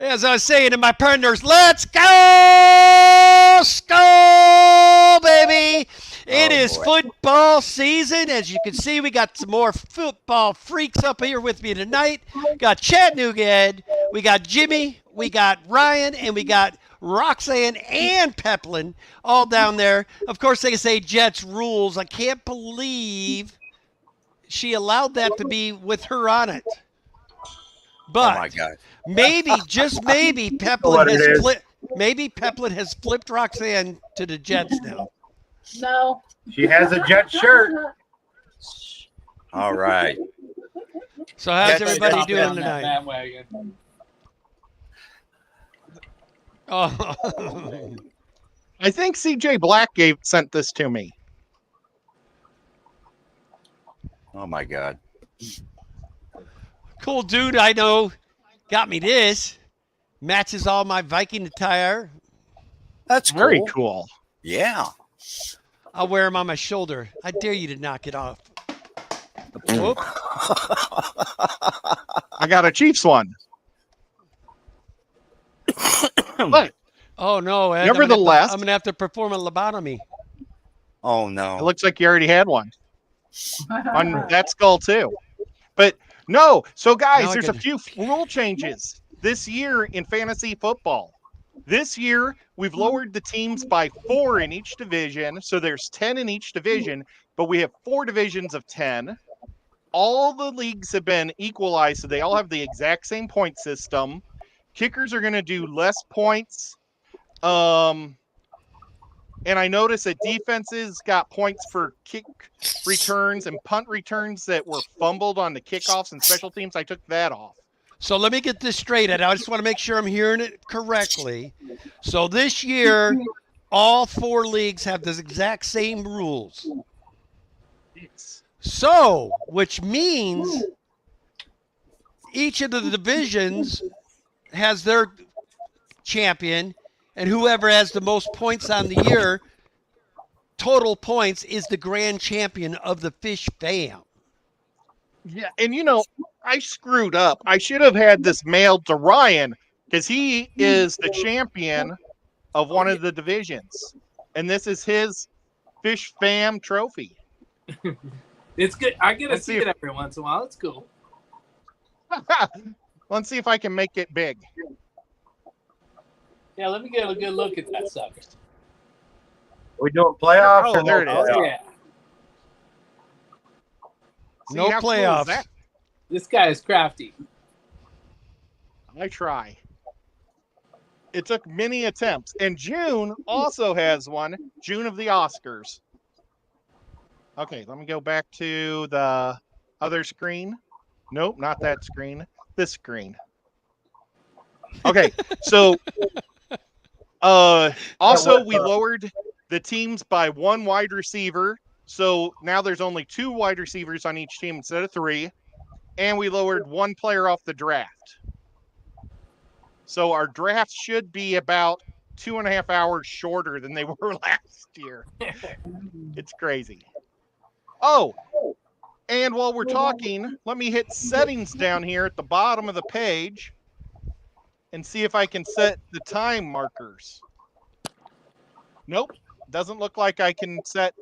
As I was saying to my partners, let's go, Skull, baby. It Oh is boy. football season. As you can see, we got some more football freaks up here with me tonight. Got Chattanooga Ed, we got Jimmy, we got Ryan, and we got Roxanne and Peplin all down there. Of course, they say Jets rules. I can't believe she allowed that to be with her on it. Oh my But God. maybe, just maybe, What it is. Maybe Peplin has flipped Roxanne to the Jets now. No. She has a jet shirt. All right. So how's Jets everybody stop doing on that tonight? bandwagon. Oh, I think CJ Black sent this to me. Oh my God. cool dude I know got me this. Matches all my Viking attire. That's cool. Very cool. Yeah. I'll wear them on my shoulder. I dare you to knock it off. Whoop. I got a Chiefs one. But Oh no, Ed, Nevertheless- I'm gonna have to perform a lobotomy. Oh it no. looks like you already had one on that skull too. But no, so guys, Now I there's can- a few rule changes this year in fantasy football. This year, we've lowered the teams by 4 in each division. So there's 10 in each division, but we have 4 divisions of 10. All the leagues have been equalized, so they all have the exact same point system. Kickers are going to do less points. And I noticed that defenses got points for kick returns and punt returns that were fumbled on the kickoffs and special teams. I took that off. So let me get this straight, Ed. I just want to make sure I'm hearing it correctly. So this year, all 4 leagues have the exact same rules. So, which means each of the divisions has their champion, and whoever has the most points on the year, total points, is the grand champion of the Fish Fam. Yeah, and I screwed up. I should have had this mailed to Ryan because he is the champion of one of the divisions. And this is his Fish Fam trophy. It's good. I get to Let's see see it if- every once in a while. It's cool. Let's see if I can make it big. Yeah, let me get a good look at that sucker. We doing playoffs Oh, or there no it is. Oh playoffs? yeah, See, No how cool is playoffs. that? this guy is crafty. I try. It took many attempts. And June also has one. June of the Oscars. Okay, let me go back to the other screen. Nope, not that screen. This screen. Okay, so also we lowered the teams by 1 wide receiver. So now there's only 2 wide receivers on each team instead of 3. And we lowered 1 player off the draft. So our draft should be about 2.5 hours shorter than they were last year. It's crazy. Oh, and while we're talking, let me hit settings down here at the bottom of the page and see if I can set the time markers. Nope, doesn't look like I can set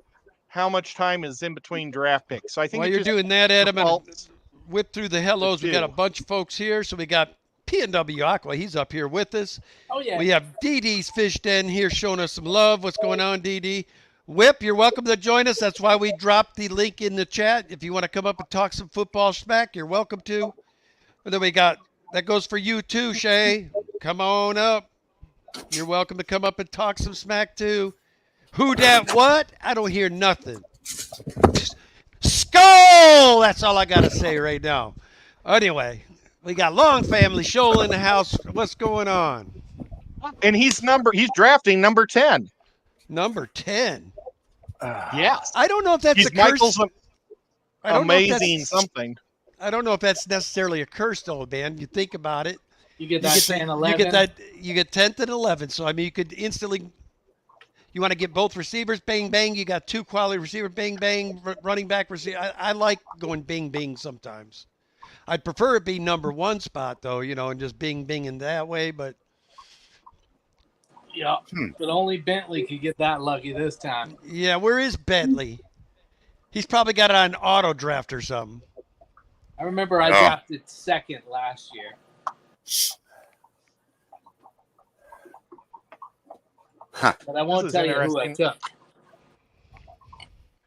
how much time is in between draft picks. So I think While it you're just doing that, Ed, I'm going to defaults. whip through the hellos. We got a do. bunch of folks here. So we got P&W Aqua. He's up here with us. Oh yeah. We have DD's Fish Den here showing us some love. What's going on, DD? Whip, you're welcome to join us. That's why we dropped the link in the chat. If you want to come up and talk some football smack, you're welcome to. And then we got, that goes for you too, Shay. Come on up. You're welcome to come up and talk some smack too. Who dat what? I don't hear nothing. Skull! That's all I got to say right now. Anyway, we got Long Family Shoal in the house. What's going on? And he's drafting number 10. Number 10. Yes. I don't know if that's He's a curse. Michael's I don't know if amazing that's- something. I don't know if that's necessarily a curse, though, man. You think about it. You get You that get, 10, that, 11. you get that. You get 10th and 11th. So I mean, you could instantly. You want to get both receivers, bang bang. You got 2 quality receivers, bang bang. Running back receiver. I like going bang bang sometimes. I'd prefer it be number one spot though, and just bing in that way. But Yeah, Hmm. but only Bentley could get that lucky this time. yeah, where is Bentley? He's probably got it on auto draft or something. I remember I Oh. drafted second last year. Huh. But I won't This is tell you who I interesting. took.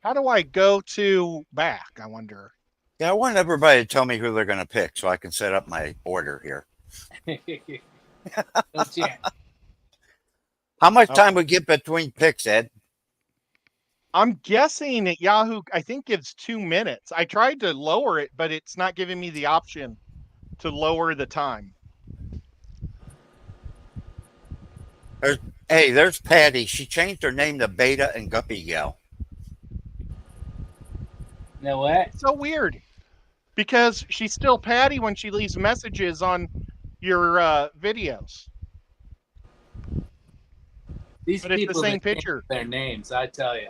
How do I go to back? I wonder. Yeah, I want everybody to tell me who they're going to pick so I can set up my order here. No chance. How much Oh. time we get between picks, Ed? I'm guessing that Yahoo, I think, gives 2 minutes. I tried to lower it, but it's not giving me the option to lower the time. Hey, there's Patty. She changed her name to Beta and Guppy Gal. You know what? It's so weird because she's still Patty when she leaves messages on your videos. These But it's the people same that change picture. their names, I tell you.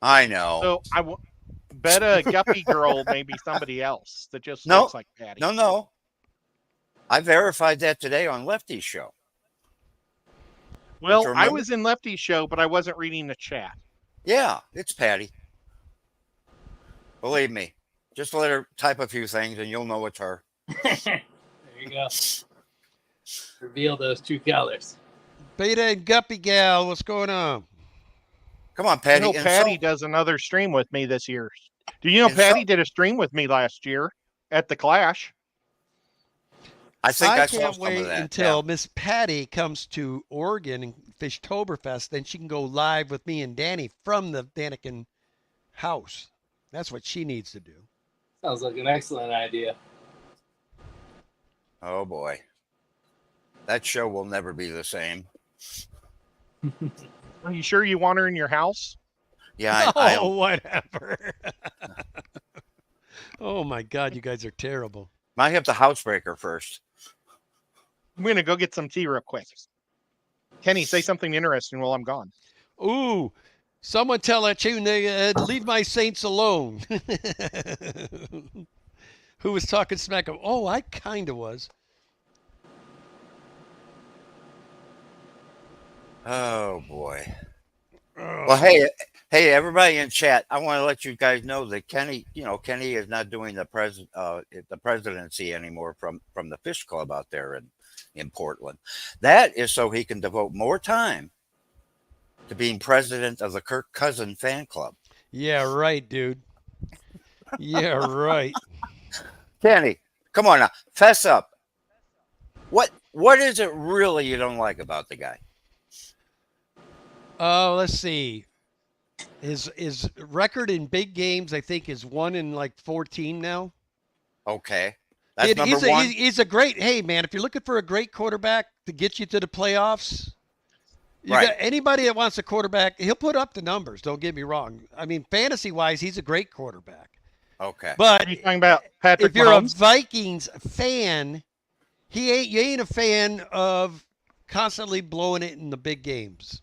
I know. So bet a Guppy girl maybe somebody else that just No. looks like Patty. No. I verified that today on Lefty's show. Well, Don't you I remember? was in Lefty's show, but I wasn't reading the chat. Yeah, it's Patty. Believe me. Just let her type a few things and you'll know it's her. There you go. Reveal those true colors. Beta and Guppy Gal, what's going on? Come on, I Patty. know And Patty so- does another stream with me this year. Do you know And Patty so- did a stream with me last year at the Clash? I think I, saw can't some wait of that. until Miss Patty comes to Oregon and Fishtoberfest. Then she can go live with me and Danny from the Daniken house. That's what she needs to do. Sounds like an excellent idea. Yeah. Oh boy. That show will never be the same. Are you sure you want her in your house? Yeah, I Oh, whatever. Oh my God, you guys are terrible. might have to housebreaker first. I'm going to go get some tea real quick. Kenny, say something interesting while I'm gone. Ooh, someone tell that tune leave my saints alone. Who was talking smack? Oh, I kind of was. Oh boy. Oh. Well, hey, everybody in chat, I want to let you guys know that Kenny is not doing the presidency anymore from the Fish Club out there in Portland. That is so he can devote more time to being president of the Kirk Cousin fan club. Yeah, right, dude. Yeah, right. Kenny, come on now, fess up. What is it really you don't like about the guy? Oh, let's see. His record in big games, I think, is 1 in like 14 now. Okay, that's He's number a- one. He's a great. Hey, man, if you're looking for a great quarterback to get you to the playoffs, you Right. got anybody that wants a quarterback, he'll put up the numbers. Don't get me wrong. I mean, fantasy wise, he's a great quarterback. Okay, But Are you talking about Patrick if you're Mahomes? a Vikings fan, you ain't a fan of constantly blowing it in the big games.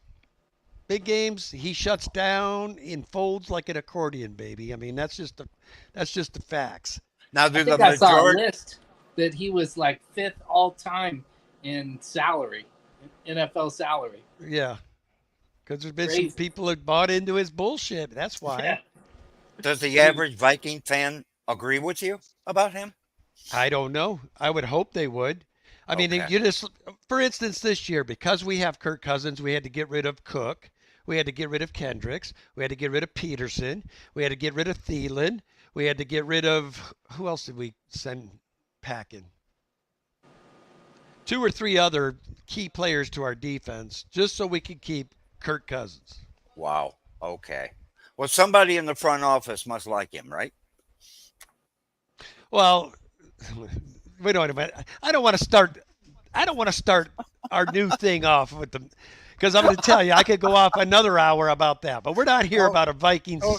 Big games, he shuts down and folds like an accordion, baby. I mean, that's just the facts. now I do the think I saw a majority. list that he was like 5th all time in salary, NFL salary. Yeah, because there's been Crazy. some people that bought into his bullshit. That's why. Yeah. Does the average Viking fan agree with you about him? I don't know. I would hope they would. I mean, Okay. you just, for instance, this year, because we have Kirk Cousins, we had to get rid of Cook. We had to get rid of Kendricks. We had to get rid of Peterson. We had to get rid of Thielen. We had to get rid of, who else did we send packing? 2 or 3 other key players to our defense just so we could keep Kirk Cousins. Wow. Okay. Well, somebody in the front office must like him, right? Well, wait a minute. I don't want to start our new thing off with them because I'm going to tell you I could go off another hour about that. But we're not here Oh, about a Vikings oh,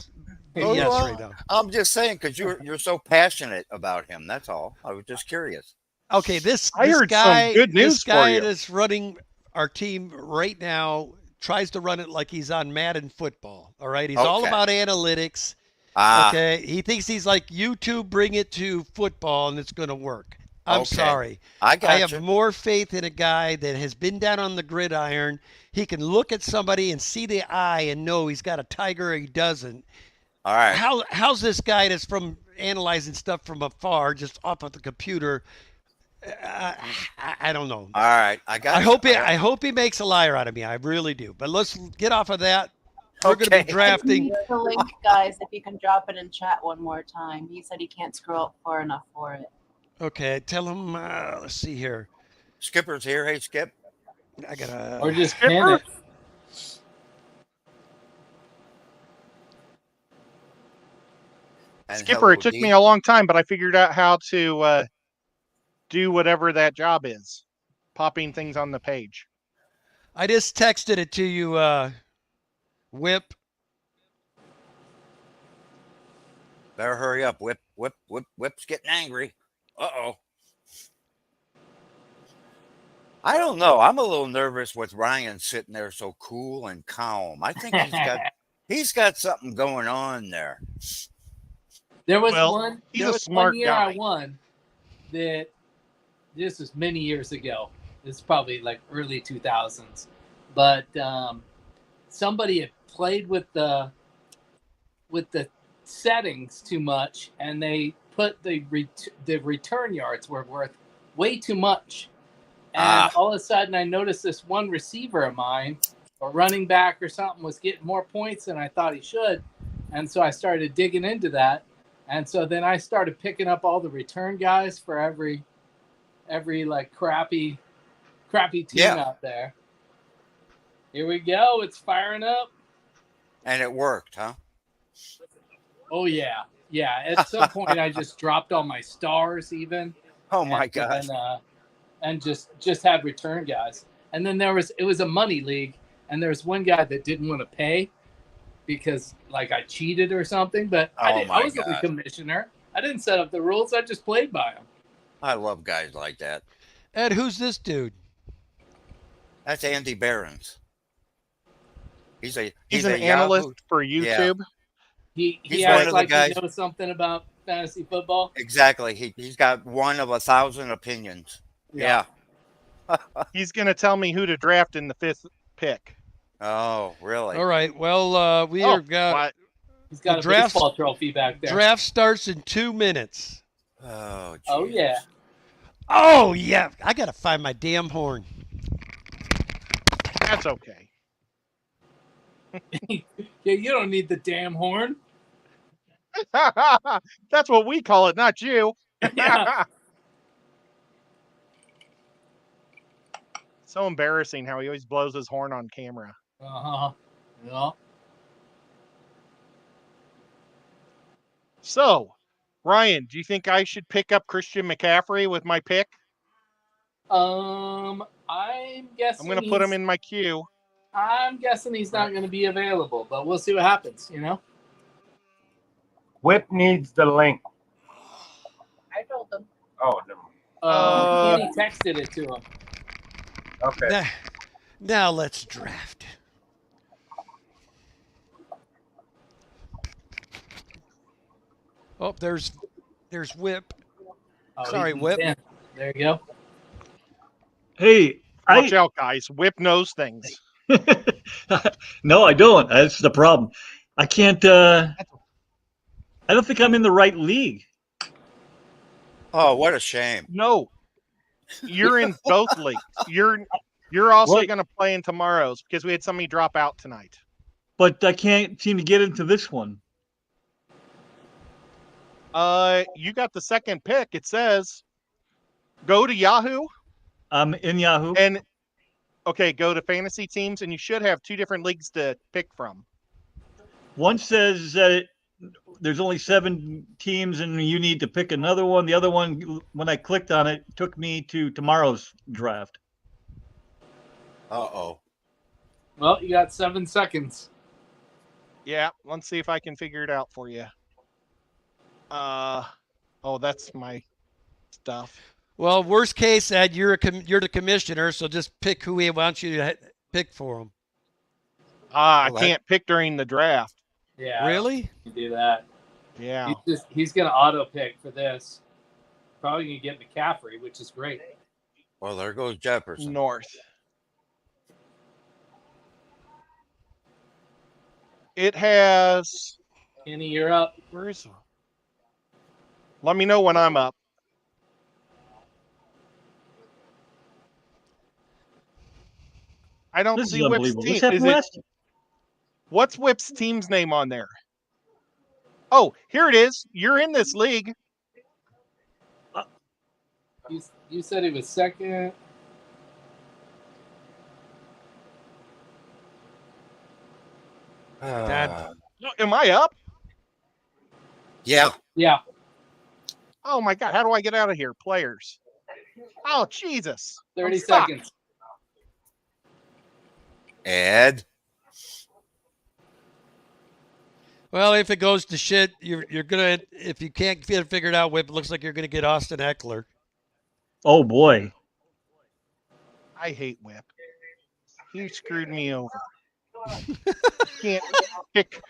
BS well, right now. I'm just saying because you're so passionate about him. That's all. I was just curious. Okay, this I heard some guy, good news this guy for you. that's running our team right now tries to run it like he's on Madden football. All right, he's all Okay. about analytics. Okay, he thinks he's like YouTube, bring it to football, and it's going to work. I'm Okay. sorry. I I got have you. more faith in a guy that has been down on the gridiron. He can look at somebody and see the eye and know he's got a tiger or he doesn't. All right. How's this guy that's from analyzing stuff from afar, just off of the computer? I don't know. All right. I got I you. hope he, got I hope he makes a liar out of me. I really do. But let's get off of that. We're going to Okay. be drafting. Needs the link, guys. If you can drop it in chat one more time. He said he can't scroll up far enough for it. Okay, tell him. Let's see here. Skipper's here. Hey, Skip. I gotta. Or just pin it. And Skipper, hello, it took Dee. me a long time, but I figured out how to do whatever that job is, popping things on the page. I just texted it to you, Whip. Better hurry up. Whip's getting angry. Uh-oh. I don't know. I'm a little nervous with Ryan sitting there so cool and calm. I think he's got something going on there. There was Well, one. he's There a was smart one year guy. I won that. This was many years ago. It's probably like early 2000s, but somebody had played with the settings too much, and they put the return yards were worth way too much. And all of a sudden, I noticed this one receiver of mine, or running back or something, was getting more points than I thought he should. And so I started digging into that. And so then I started picking up all the return guys for every like crappy team Yeah. out there. Here we go. It's firing up. And it worked, huh? Oh, yeah. Yeah. At some point, I just dropped all my stars even. Oh, my and, gosh. And just had return guys. And then it was a money league, and there was one guy that didn't want to pay because like I cheated or something, but I wasn't the commissioner. I didn't set up the rules. I just played by them. I love guys like that. Ed, who's this dude? That's Andy Behrens. He's He's a an analyst Yahoo- for YouTube. He He's one acts of the like guys- he knows something about fantasy football. Exactly. He's got one of 1,000 opinions. Yeah. He's going to tell me who to draft in the 5th pick. Oh, really? All right. Well, we are got what? He's got The a draft's- baseball trophy back there. draft starts in 2 minutes. Oh, Oh, geez. yeah. Oh yeah, I gotta find my damn horn. That's okay. Yeah, you don't need the damn horn. That's what we call it, not you. Yeah. So embarrassing how he always blows his horn on camera. Uh-huh. Yeah. So, Ryan, do you think I should pick up Christian McCaffrey with my pick? I'm guessing I'm going to put him in my queue. I'm guessing he's not going to be available, but we'll see what happens, you know? Whip needs the link. I told them. Oh, never mind. Kenny texted it to him. Okay. Now let's draft. Oh, there's Whip. Oh, Sorry, he's Whip. in. There you go. Hey, Watch out, guys. Whip knows things. no, I don't. That's the problem. I can't. I don't think I'm in the right league. Oh, what a shame. No, you're in both leagues. You're also Right. going to play in tomorrow's because we had somebody drop out tonight. But I can't seem to get into this one. You got the second pick. It says go to Yahoo I'm in Yahoo. and go to fantasy teams, and you should have 2 different leagues to pick from. One says that there's only 7 teams and you need to pick another one. The other one, when I clicked on it, took me to tomorrow's draft. Uh-oh. Well, you got 7 seconds. Yeah, let's see if I can figure it out for you. That's my stuff. Well, worst case, Ed, you're the commissioner, so just pick who he wants you to pick for him. I Well, can't pick during the draft. Yeah. Really? You do that. Yeah. He's gonna auto pick for this. Probably gonna get McCaffrey, which is great. Well, there goes Jefferson. North. It has. Kenny, you're up. Where is? Let me know when I'm up. I don't This is see Whip's unbelievable. team. This happened Is it, last year. what's Whip's team's name on there? Oh, here it is. You're in this league. You said he was second. No, am I up? Yeah. Yeah. Oh my God! How do I get out of here? Players. Oh Jesus! 30 I'm stuck. seconds. Ed. Well, if it goes to shit, you're gonna if you can't figure it out, Whip, it looks like you're gonna get Austin Eckler. Oh boy. I hate Whip. He screwed me over. Can't pick.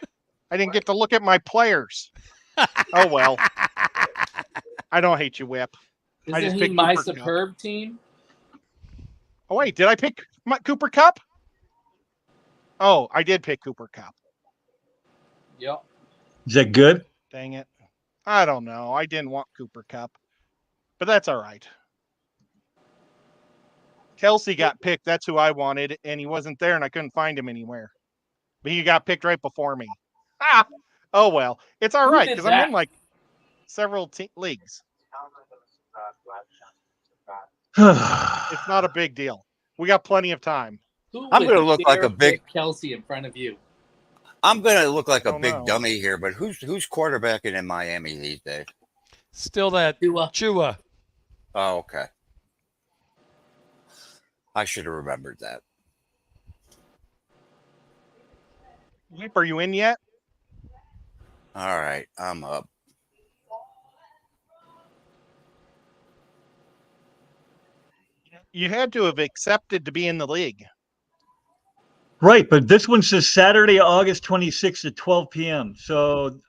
I didn't get to look at my players. Oh well. I don't hate you, Whip. I Isn't just he picked my Cooper Kupp. superb team? Oh wait, did I pick Cooper Kupp? Oh, I did pick Cooper Kupp. Yep. Is that good? Dang it. I don't know. I didn't want Cooper Kupp, but that's all right. Kelsey got picked. That's who I wanted, and he wasn't there, and I couldn't find him anywhere. But he got picked right before me. Ah! Oh well, it's all Who right did because I'm that? in like several leagues. It's not a big deal. We got plenty of time. Who I'm would gonna look like dare a big- pick Kelsey in front of you. I'm gonna look like a Don't big know. dummy here, but who's quarterbacking in Miami these days? Still that Tua. Chua. Oh, okay. I should have remembered that. Whip, are you in yet? All right, I'm up. You had to have accepted to be in the league. Right, but this one says Saturday, August 26th at 12 p.m. So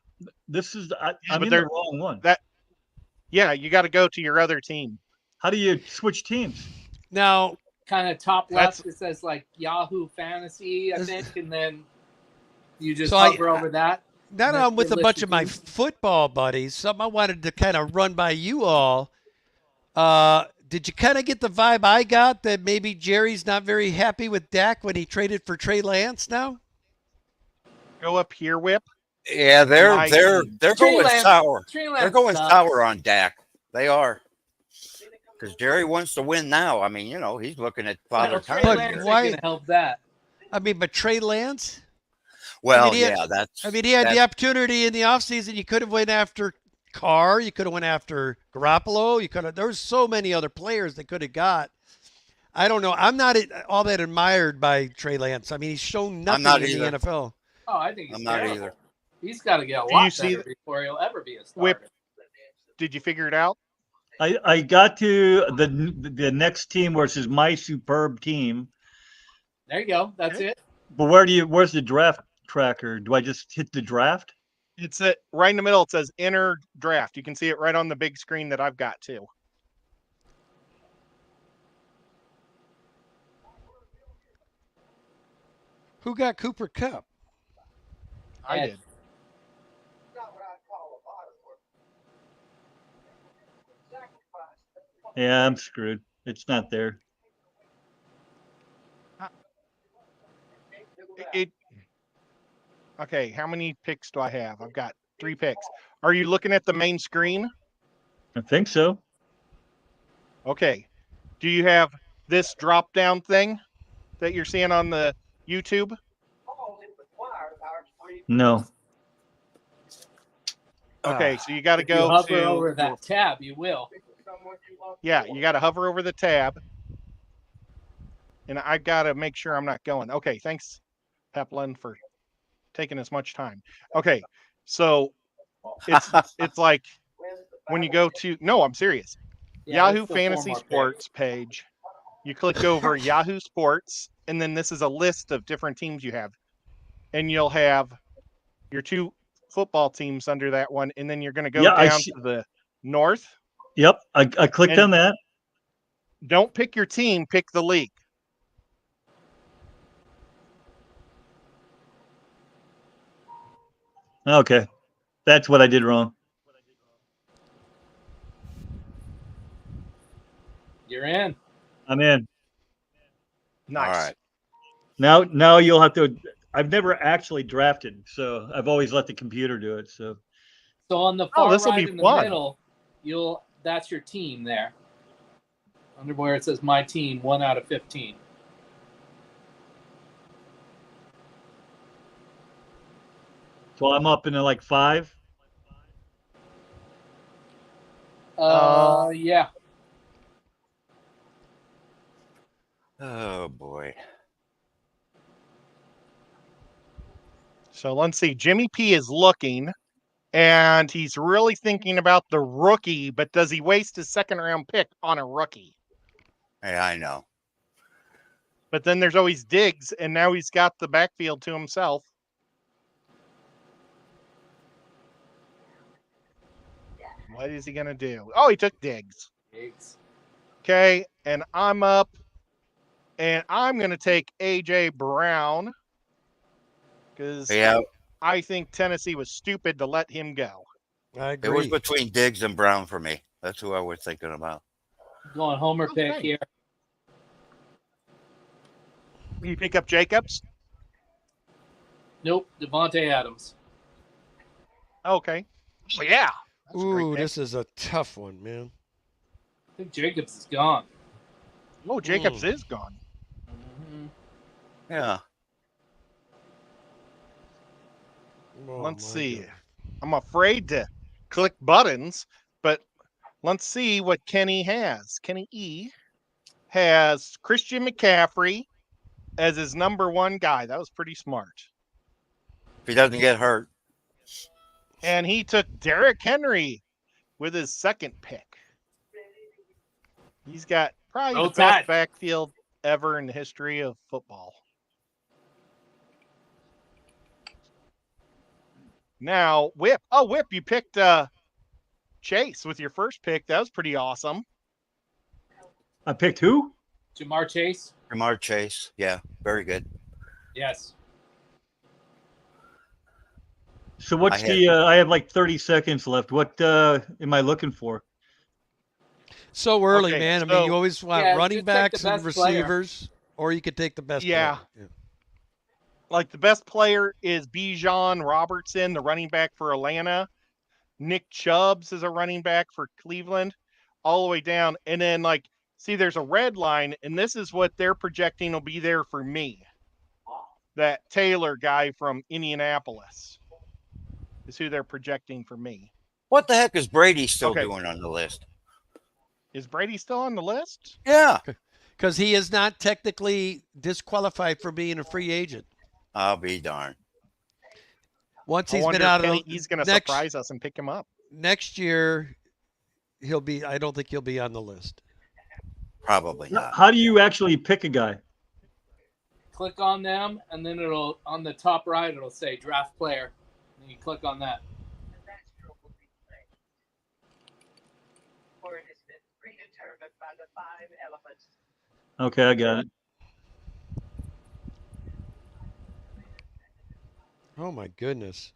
this is I'm but in the they're- wrong one. Yeah, you got to go to your other team. How do you switch teams? Now, Kind of top That's- left, it says like Yahoo Fantasy, I think, and then you just So I- hover over that. now that That's I'm with the a bunch list of of my teams. football buddies, something I wanted to kind of run by you all. Did you kind of get the vibe I got that maybe Jerry's not very happy with Dak when he traded for Trey Lance now? Go up here, Whip. Yeah, they're My they're team. they're Trey going Lance- sour. Trey They're Lance going sucks. sour on Dak. They are. Because Jerry wants to win now. I mean, he's looking at Well, father Trey time. But Lance here. why- ain't gonna help that. I mean, but Trey Lance? Well, he had- yeah, that's. I mean, he had the that's- opportunity in the offseason. You could have went after Carr. You could have went after Garoppolo. You could have. There's so many other players they could have got. I don't know. I'm not all that admired by Trey Lance. I mean, he's shown nothing not in either. the NFL. Oh, I think he's I'm not terrible. either. He's got to get a Do lot you see better before he'll ever be a starter. Whip. Did you figure it out? I got to the next team where it says my superb team. There you go. That's it. But where's the draft tracker? Do I just hit the draft? It's right in the middle. It says enter draft. You can see it right on the big screen that I've got too. Who got Cooper Kupp? I Ed. did. Yeah, I'm screwed. It's not there. Okay, how many picks do I have? I've got 3 picks. Are you looking at the main screen? I think so. Okay. Do you have this drop down thing that you're seeing on the YouTube? No. Okay, so you got to If you go hover to over that tab, you will. Yeah, you got to hover over the tab. And I got to make sure I'm not going. Okay, thanks, Peplin, for taking as much time. Okay, so it's like when you go to I'm serious. Yeah, Yahoo there's still 4 Fantasy more picks. Sports page. You click over Yahoo Sports, and then this is a list of different teams you have. And you'll have your 2 football teams under that one, and then you're going to go Yeah, down to the north. Yep, I clicked And- on that. Don't pick your team, pick the league. Okay, that's what I did wrong. You're in. I'm in. Nice. All right. Now you'll have to. I've never actually drafted, so I've always let the computer do it. So So on the far this'll right be in the fun. middle, that's your team there. Under where it says my team, 1 out of 15. I'm up into like 5. Yeah. Oh boy. So let's see. Jimmy P is looking, and he's really thinking about the rookie, but does he waste his second round pick on a rookie? Hey, I know. But then there's always Diggs, and now he's got the backfield to himself. What is he going to do? Oh, he took Diggs. Diggs. Okay, and I'm up, and I'm going to take A.J. Brown because Yeah, I think Tennessee was stupid to let him go. I it was agree. between Diggs and Brown for me. That's who I was thinking about. Going homer pick Okay. here. You pick up Jacobs? Nope. Devontae Adams. Okay. Oh, yeah. That's a great Ooh, pick. this is a tough one, man. I think Jacobs is gone. Oh, Jacobs is gone. Mhm. Yeah. Oh, Let's my see. goodness. I'm afraid to click buttons, but let's see what Kenny has. Kenny E has Christian McCaffrey as his number 1 guy. That was pretty smart. If he doesn't get hurt. And he took Derrick Henry with his second pick. He's got probably Roll the best Tide. backfield ever in the history of football. Now, Whip. Oh, Whip, you picked Chase with your first pick. That was pretty awesome. I picked who? Jamar Chase. Jamar Chase. Yeah, very good. Yes. So what's I have like 30 seconds left. What am I looking for? So early, Okay, man. I mean, so- you always want Yeah, running just take the backs and best player. receivers, or you could take the best Yeah. player. Like the best player is Bijan Robertson, the running back for Atlanta. Nick Chubbs is a running back for Cleveland, all the way down. And then, like, see, there's a red line, and this is what they're projecting will be there for me. That Taylor guy from Indianapolis is who they're projecting for me. What the heck is Brady still Okay. doing on the list? Is Brady still on the list? Yeah. Because he is not technically disqualified for being a free agent. I'll be darned. Once I he's wonder been out if of he's going to next- surprise us and pick him up. next year, he'll be. I don't think he'll be on the list. Probably not. How do you actually pick a guy? Click on them, and then it'll on the top right it'll say draft player. And you click on that. Okay, I got it. Oh my goodness.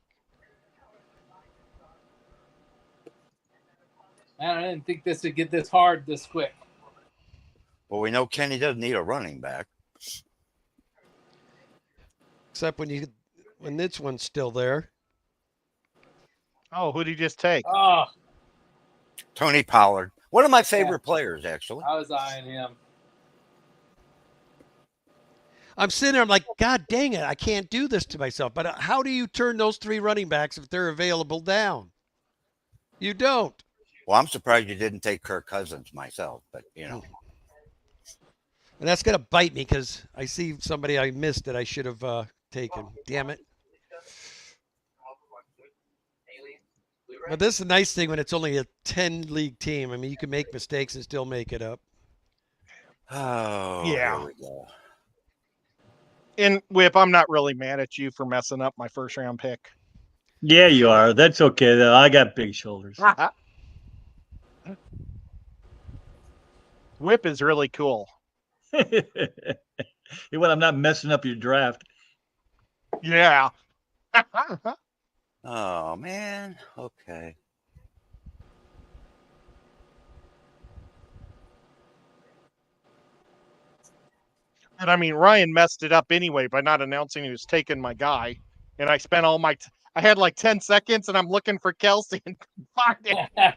Man, I didn't think this would get this hard this quick. Well, we know Kenny doesn't need a running back. Except when this one's still there. Oh, who did he just take? Oh, Tony Pollard. One of my favorite players, actually. I was eyeing him. I'm sitting there. I'm like, God dang it! I can't do this to myself. But how do you turn those 3 running backs if they're available down? You don't. Well, I'm surprised you didn't take Kirk Cousins myself, but you know. And that's gonna bite me because I see somebody I missed that I should have taken. Damn it! But this is a nice thing when it's only a 10-league team. I mean, you can make mistakes and still make it up. Oh, Yeah. Here we go. And Whip, I'm not really mad at you for messing up my first round pick. Yeah, you are. That's okay though. I got big shoulders. Whip is really cool. When I'm not messing up your draft. Yeah. Oh man. Okay. And I mean, Ryan messed it up anyway by not announcing he was taking my guy. And I spent all my, I had like 10 seconds and I'm looking for Kelsey and find it.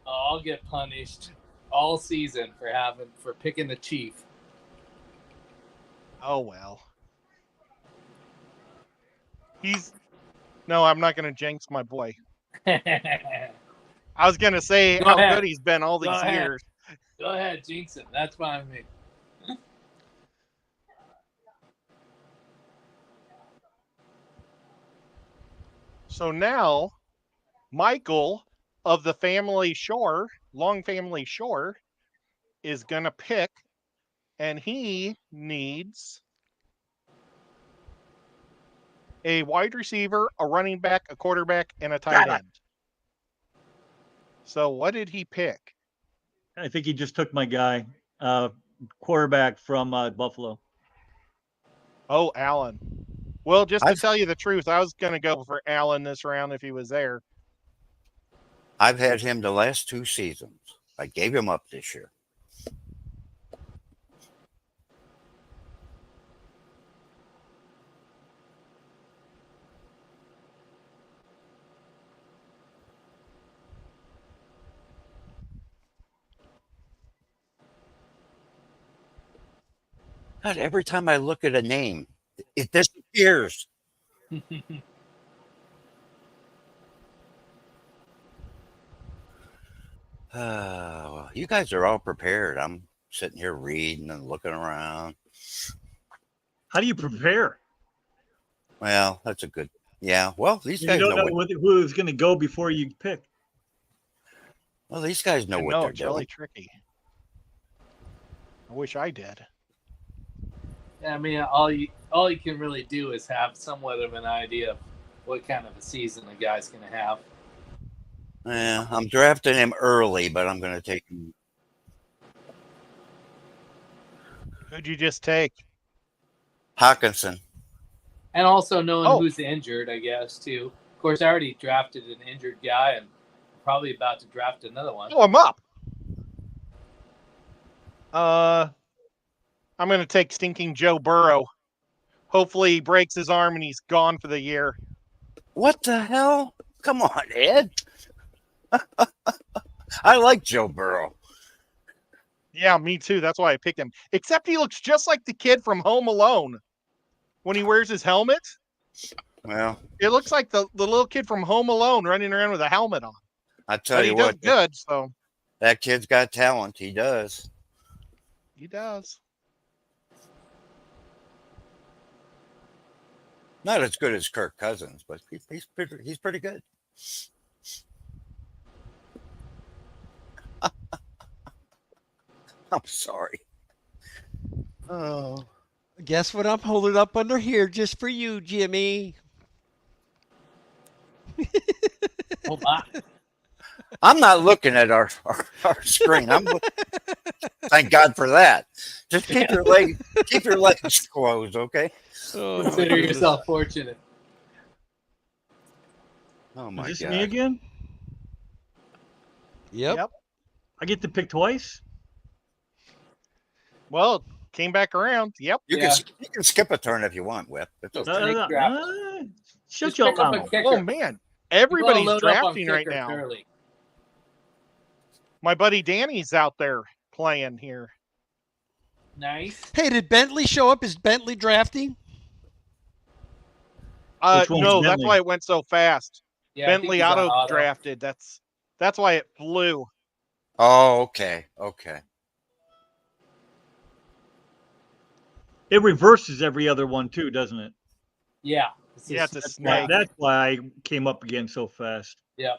I'll get punished all season for picking the Chief. Oh, well. No, I'm not going to jinx my boy. I was going to say Go how ahead. good he's been all Go these ahead. years. Go ahead, jinx him. That's fine with me. So now, Michael of the Long Family Shore, is going to pick, and he needs a wide receiver, a running back, a quarterback, and a tight end. So what did he pick? I think he just took my guy, quarterback from Buffalo. Oh, Allen. Well, just to I've- tell you the truth, I was going to go for Allen this round if he was there. I've had him the last 2 seasons. I gave him up this year. God, every time I look at a name, it disappears. Well, you guys are all prepared. I'm sitting here reading and looking around. How do you prepare? Well, that's a good. Yeah. Well, these You guys don't know know what. who's going to go before you pick. Well, these guys know I what know, they're it's really doing. tricky. I wish I did. I mean, all you can really do is have somewhat of an idea of what kind of a season the guy's going to have. Yeah, I'm drafting him early, but I'm going to take him. Who'd you just take? Hawkinson. And also knowing Oh. who's injured, I guess, too. Of course, I already drafted an injured guy and probably about to draft another one. Oh, I'm up. I'm going to take stinking Joe Burrow. Hopefully he breaks his arm and he's gone for the year. What the hell? Come on, Ed. I like Joe Burrow. Yeah, me too. That's why I picked him. Except he looks just like the kid from Home Alone when he wears his helmet. Well, It looks like the little kid from Home Alone running around with a helmet on. I tell But he you does what, good, so that kid's got talent. He does. he does. Not as good as Kirk Cousins, but he's pretty good. I'm sorry. Oh. Guess what I'm holding up under here just for you, Jimmy. Oh, my. I'm not looking at our screen. Thank God for that. Just keep your legs closed, okay? Oh, Consider yourself fortunate. Oh my Is this God. me again? Yep. I get to pick twice? Well, came back around. Yep. You Yeah. can skip a turn if you want, Whip. It's okay. Shut Just your pick up a mouth. kicker. Oh man, You everybody's gotta load up on drafting right kickers now. early. My buddy Danny's out there playing here. Nice. Hey, did Bentley show up? Is Bentley drafting? Which one's No, that's Bentley? why it went so fast. Yeah, I think Bentley he's on auto drafted. That's why it flew. Oh, okay. Okay. It reverses every other one too, doesn't it? Yeah. Yeah, it's a That's snake. that's why I came up again so fast. Yeah.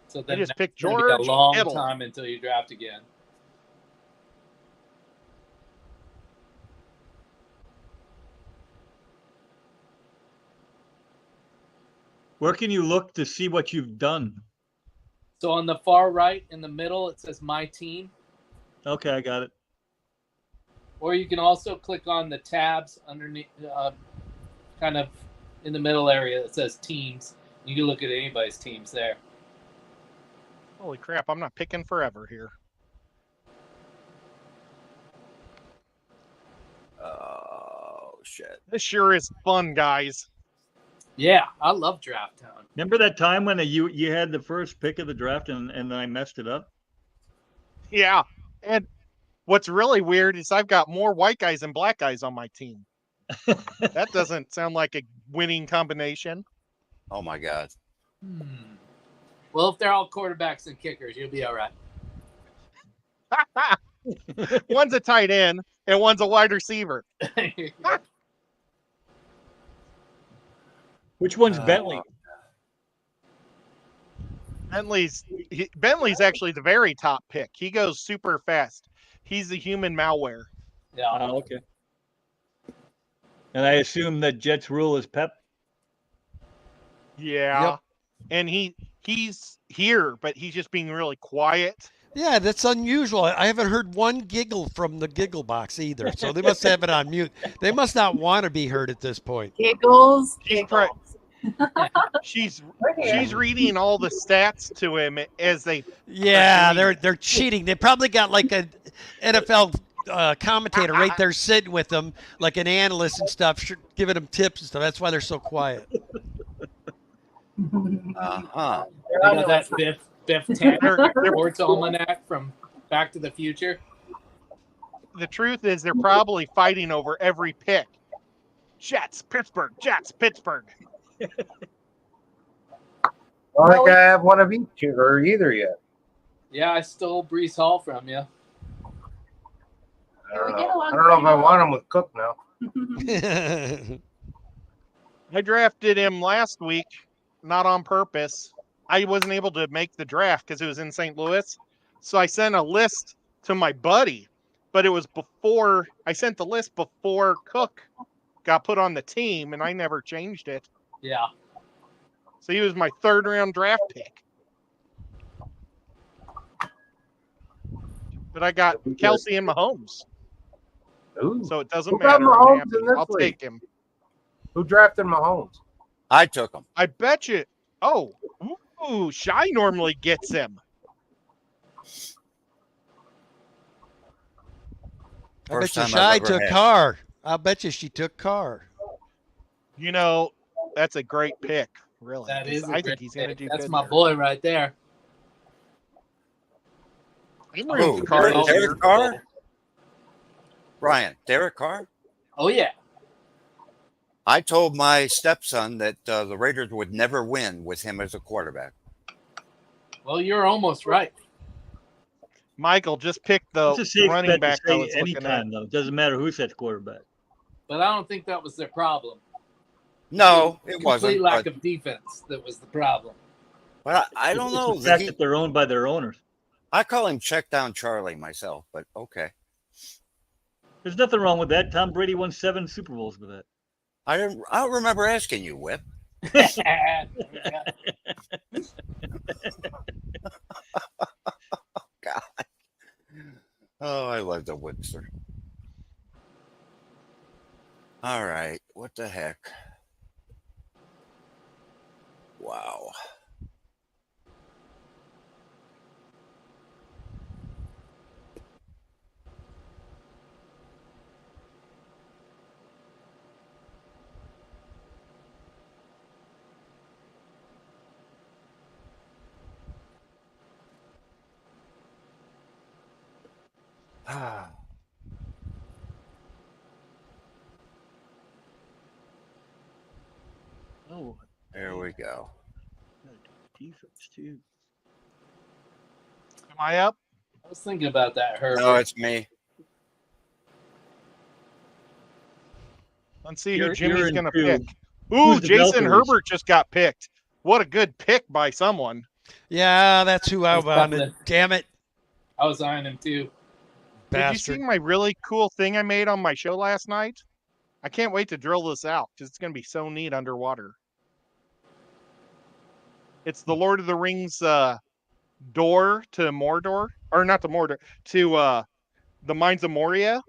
So I then just it's picked gonna be George a long Kittle. time until you draft again. Where can you look to see what you've done? So on the far right in the middle, it says My Team. Okay, I got it. Or you can also click on the tabs underneath, kind of in the middle area that says Teams. You can look at anybody's teams there. Holy crap! I'm not picking forever here. Oh shit! This sure is fun, guys. Yeah, I love Draft Town. Remember that time when you had the first pick of the draft and I messed it up? Yeah, and what's really weird is I've got more white guys than black guys on my team. That doesn't sound like a winning combination. Oh my god! Well, if they're all quarterbacks and kickers, you'll be all right. One's a tight end and one's a wide receiver. Which one's Bentley? Bentley's actually the very top pick. He goes super fast. He's the human malware. Yeah. Oh, okay. And I assume that Jets rule is Pep. Yeah. Yep. And he's here, but he's just being really quiet. Yeah, that's unusual. I haven't heard one giggle from the giggle box either. So they must have it on mute. They must not want to be heard at this point. Giggles. She's Giggles. She's reading all the stats to him as they. Yeah, doing they're cheating. They probably got like an NFL commentator right there sitting with them, like an analyst and stuff, giving them tips and stuff. That's why they're so quiet. Uh-huh. You know that Biff Tanner Sports Almanac from Back to the Future? The truth is, they're probably fighting over every pick. Jets, Pittsburgh. Jets, Pittsburgh. I don't think I have one of each or either yet. Yeah, I stole Brees Hall from you. I don't We get know. along I don't know if I pretty want them with Cook now. I drafted him last week, not on purpose. I wasn't able to make the draft because it was in St. Louis. So I sent a list to my buddy, but it was before I sent the list before Cook got put on the team, and I never changed it. Yeah. So he was my 3rd round draft pick. But I got Kelsey and Mahomes, Ooh. so it doesn't Who got matter. I'm Mahomes happy. in this I'll league? take him. Who drafted Mahomes? I took him. I bet you. Oh, ooh, Shy normally gets him. I bet First you time I've Shy ever took had. Carr. I'll bet you she took Carr. You know, that's a great pick. Really, That is. I think he's going to do That's good my there. boy right there. I'm Oh, rooting for Carr this year. Derek Carr? Ryan, Derek Carr? Oh, yeah. I told my stepson that the Raiders would never win with him as a quarterback. Well, you're almost right. Michael just picked the It's a safe running bet back to I say was looking at. anytime, though. Doesn't matter who's at quarterback. But I don't think that was their problem. No, it Complete wasn't. lack But, of defense that was the problem. but I don't It's know. the fact that they're owned by their owners. I call him Check Down Charlie myself, but okay. There's nothing wrong with that. Tom Brady won 7 Super Bowls with that. I don't remember asking you, Whip. God. Oh, I love the Whipster. All right. What the heck? Wow. Ah. Oh, There we go. defense, too. Am I up? I was thinking about that, Herbert. No, it's me. Let's see who You're Jimmy's in going to two. pick. Ooh, Who's the Jason Valkyries? Herbert just got picked. What a good pick by someone. Yeah, that's who I He's wanted. something. Damn it, I was eyeing him too. Did you see bastard. my really cool thing I made on my show last night? I can't wait to drill this out because it's going to be so neat underwater. It's the Lord of the Rings door to Mordor, or not to Mordor, to the Mines of Moria.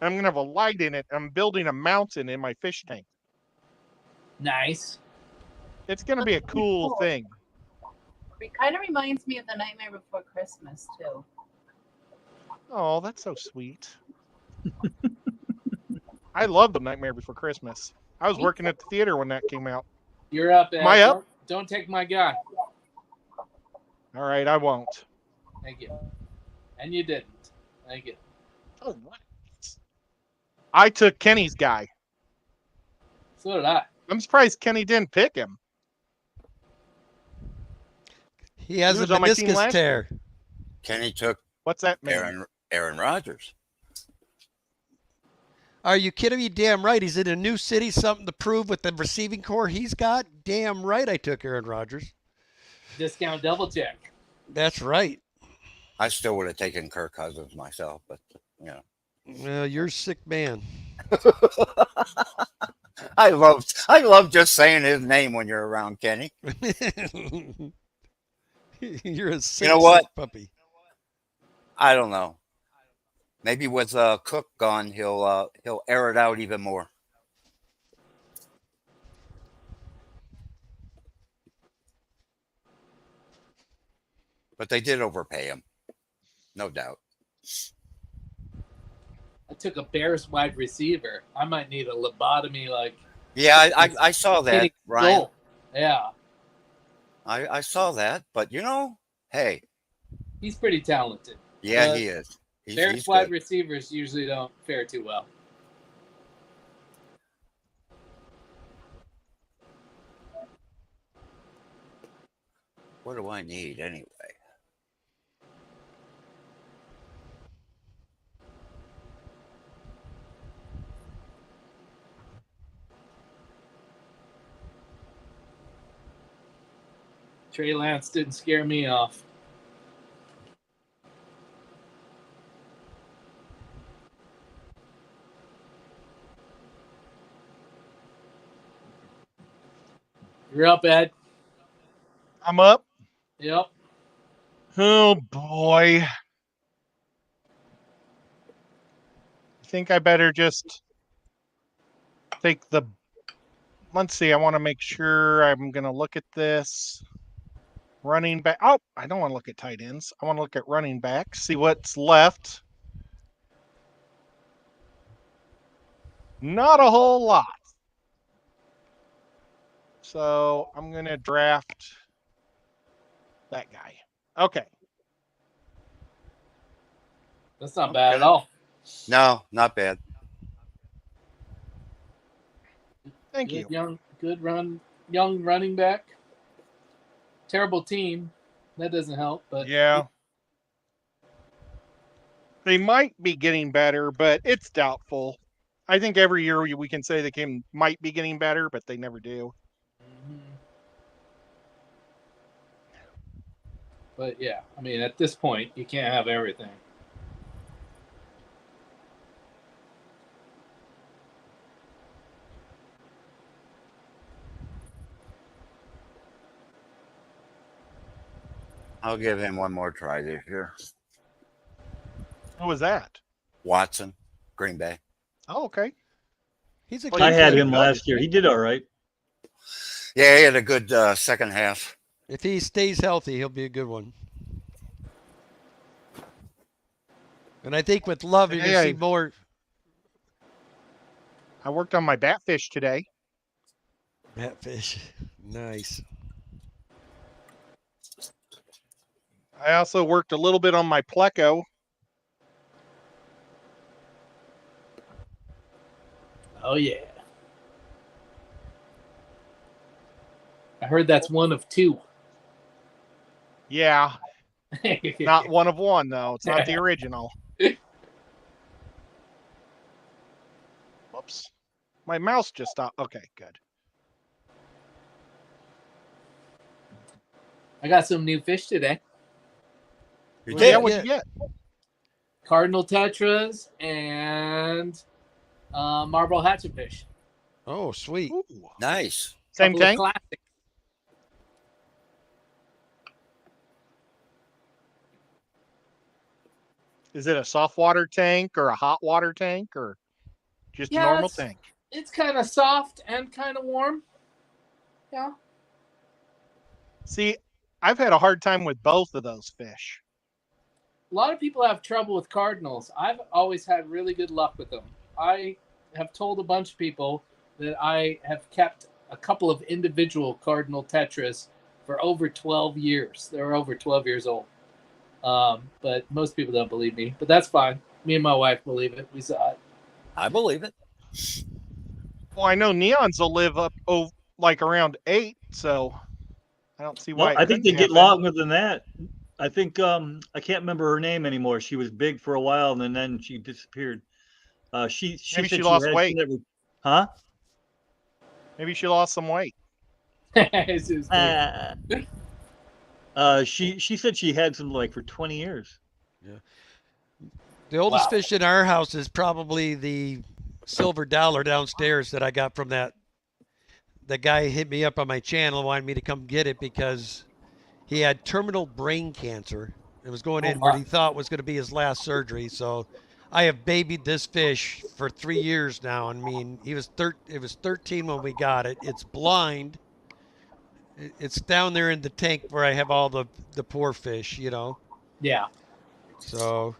I'm gonna have a light in it. I'm building a mountain in my fish tank. Nice. It's gonna be a cool thing. It kind of reminds me of the Nightmare Before Christmas too. Oh, that's so sweet. I love the Nightmare Before Christmas. I was working at the theater when that came out. You're up, Ed. Am I up? Don't take my guy. All right, I won't. Thank you. And you didn't. Thank you. Oh, what? I took Kenny's guy. So did I. I'm surprised Kenny didn't pick him. He has He a was on my team meniscus last tear. Kenny took What's that mean? Aaron Rodgers. Are you kidding me? Damn right. He's in a new city, something to prove with the receiving core he's got. Damn right I took Aaron Rodgers. Discount double check. That's right. I still would have taken Kirk Cousins myself, but Well, you're a sick man. I love just saying his name when you're around Kenny. You're a sick, what? sick puppy. I don't know. Maybe with Cook gone, he'll air it out even more. But they did overpay him, no doubt. I took a Bears wide receiver. I might need a lobotomy, like. Yeah, I saw that, hitting Ryan. goal. Yeah, I saw that, but hey, he's pretty talented. yeah, he is. Bears He's wide good. receivers usually don't fare too well. What do I need anyway? Trey Lance didn't scare me off. You're up, Ed. I'm up. Yep. Oh boy. I think I better just take the. Let's see. I want to make sure I'm going to look at this. Running back. Oh, I don't want to look at tight ends. I want to look at running back, see what's left. Not a whole lot. So I'm going to draft that guy. Okay. That's not bad at all. No, not bad. Thank Good you. young running back. Terrible team. That doesn't help, but Yeah. They might be getting better, but it's doubtful. I think every year we can say they might be getting better, but they never do. Mhm. But yeah, I mean, at this point, you can't have everything. I'll give him one more try this year. Who was that? Watson, Green Bay. Oh, okay. He's a Well, good I had player. him last year. He did all right. Yeah, he had a good second half. If he stays healthy, he'll be a good one. And I think with Love, you're going to Hey, see more. I worked on my batfish today. Batfish. Nice. I also worked a little bit on my pleco. Oh yeah. I heard that's one of two. Yeah, not one of one though. It's not the original. Whoops. My mouse just stopped. Okay, good. I got some new fish today. You Yeah, did? what'd you get? Cardinal tetras and marble hatchetfish. Oh, sweet. Ooh. Nice. Same Couple of tank? classics. Is it a soft water tank or a hot water tank or just a Yeah, normal it's- tank? It's kind of soft and kind of warm. Yeah. See, I've had a hard time with both of those fish. A lot of people have trouble with cardinals. I've always had really good luck with them. I have told a bunch of people that I have kept a couple of individual cardinal tetras for over 12 years. They're over 12 years old. But most people don't believe me. But that's fine. Me and my wife believe it. We saw it. I believe it. Well, I know neons will live up like around 8, so I don't see why. Well, it I think they couldn't get happen. longer than that. I think I can't remember her name anymore. She was big for a while and then she disappeared. She Maybe said she lost had weight. Huh? Maybe she lost some weight. It's just weird. She said she had some like for 20 years. The oldest Wow. fish in our house is probably the silver dollar downstairs that I got from that. The guy hit me up on my channel and wanted me to come get it because he had terminal brain cancer. It was going in what he thought was going to be his last surgery. So I have babied this fish for 3 years now. I mean, it was 13 when we got it. It's blind. It's down there in the tank where I have all the poor fish, you know. Yeah. So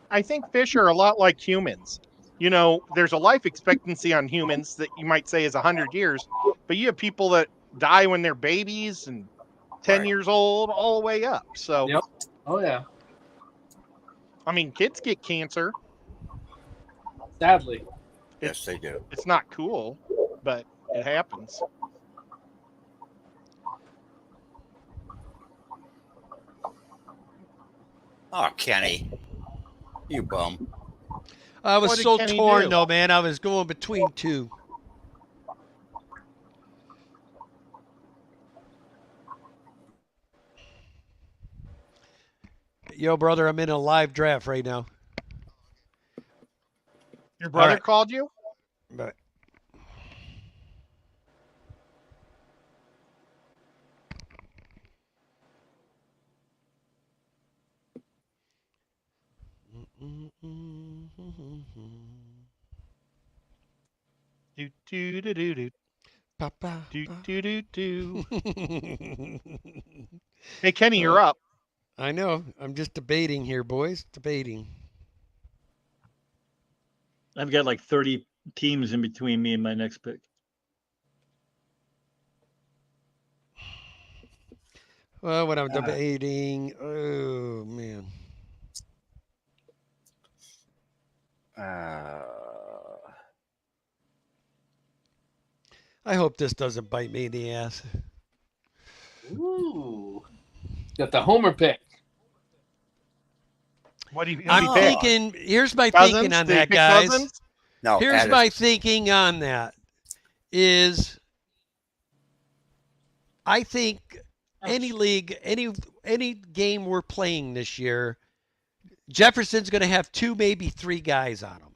I think fish are a lot like humans. You know, there's a life expectancy on humans that you might say is 100 years, but you have people that die when they're babies and 10 Right. years old all the way up. So, Yep. Oh, yeah. I mean, kids get cancer. Sadly. Yes, they do. It's not cool, but it happens. Oh, Kenny, you bum. I was What did so Kenny torn do? though, man. I was going between two. Yo, brother, I'm in a live draft right now. Your brother right. called you? But Do do do do do Papa. do do do do. Hey, Kenny, you're up. I know. I'm just debating here, boys. Debating. I've got like 30 teams in between me and my next pick. Well, when I'm debating, oh man. I hope this doesn't bite me in the ass. Ooh. Got the homer pick. What do you I'm pick? thinking. Here's my Cousins? thinking on Did you that, pick guys. Cousins? No, Here's Addison. my thinking on that. Is I think any league, any game we're playing this year, Jefferson's going to have 2, maybe 3 guys on him.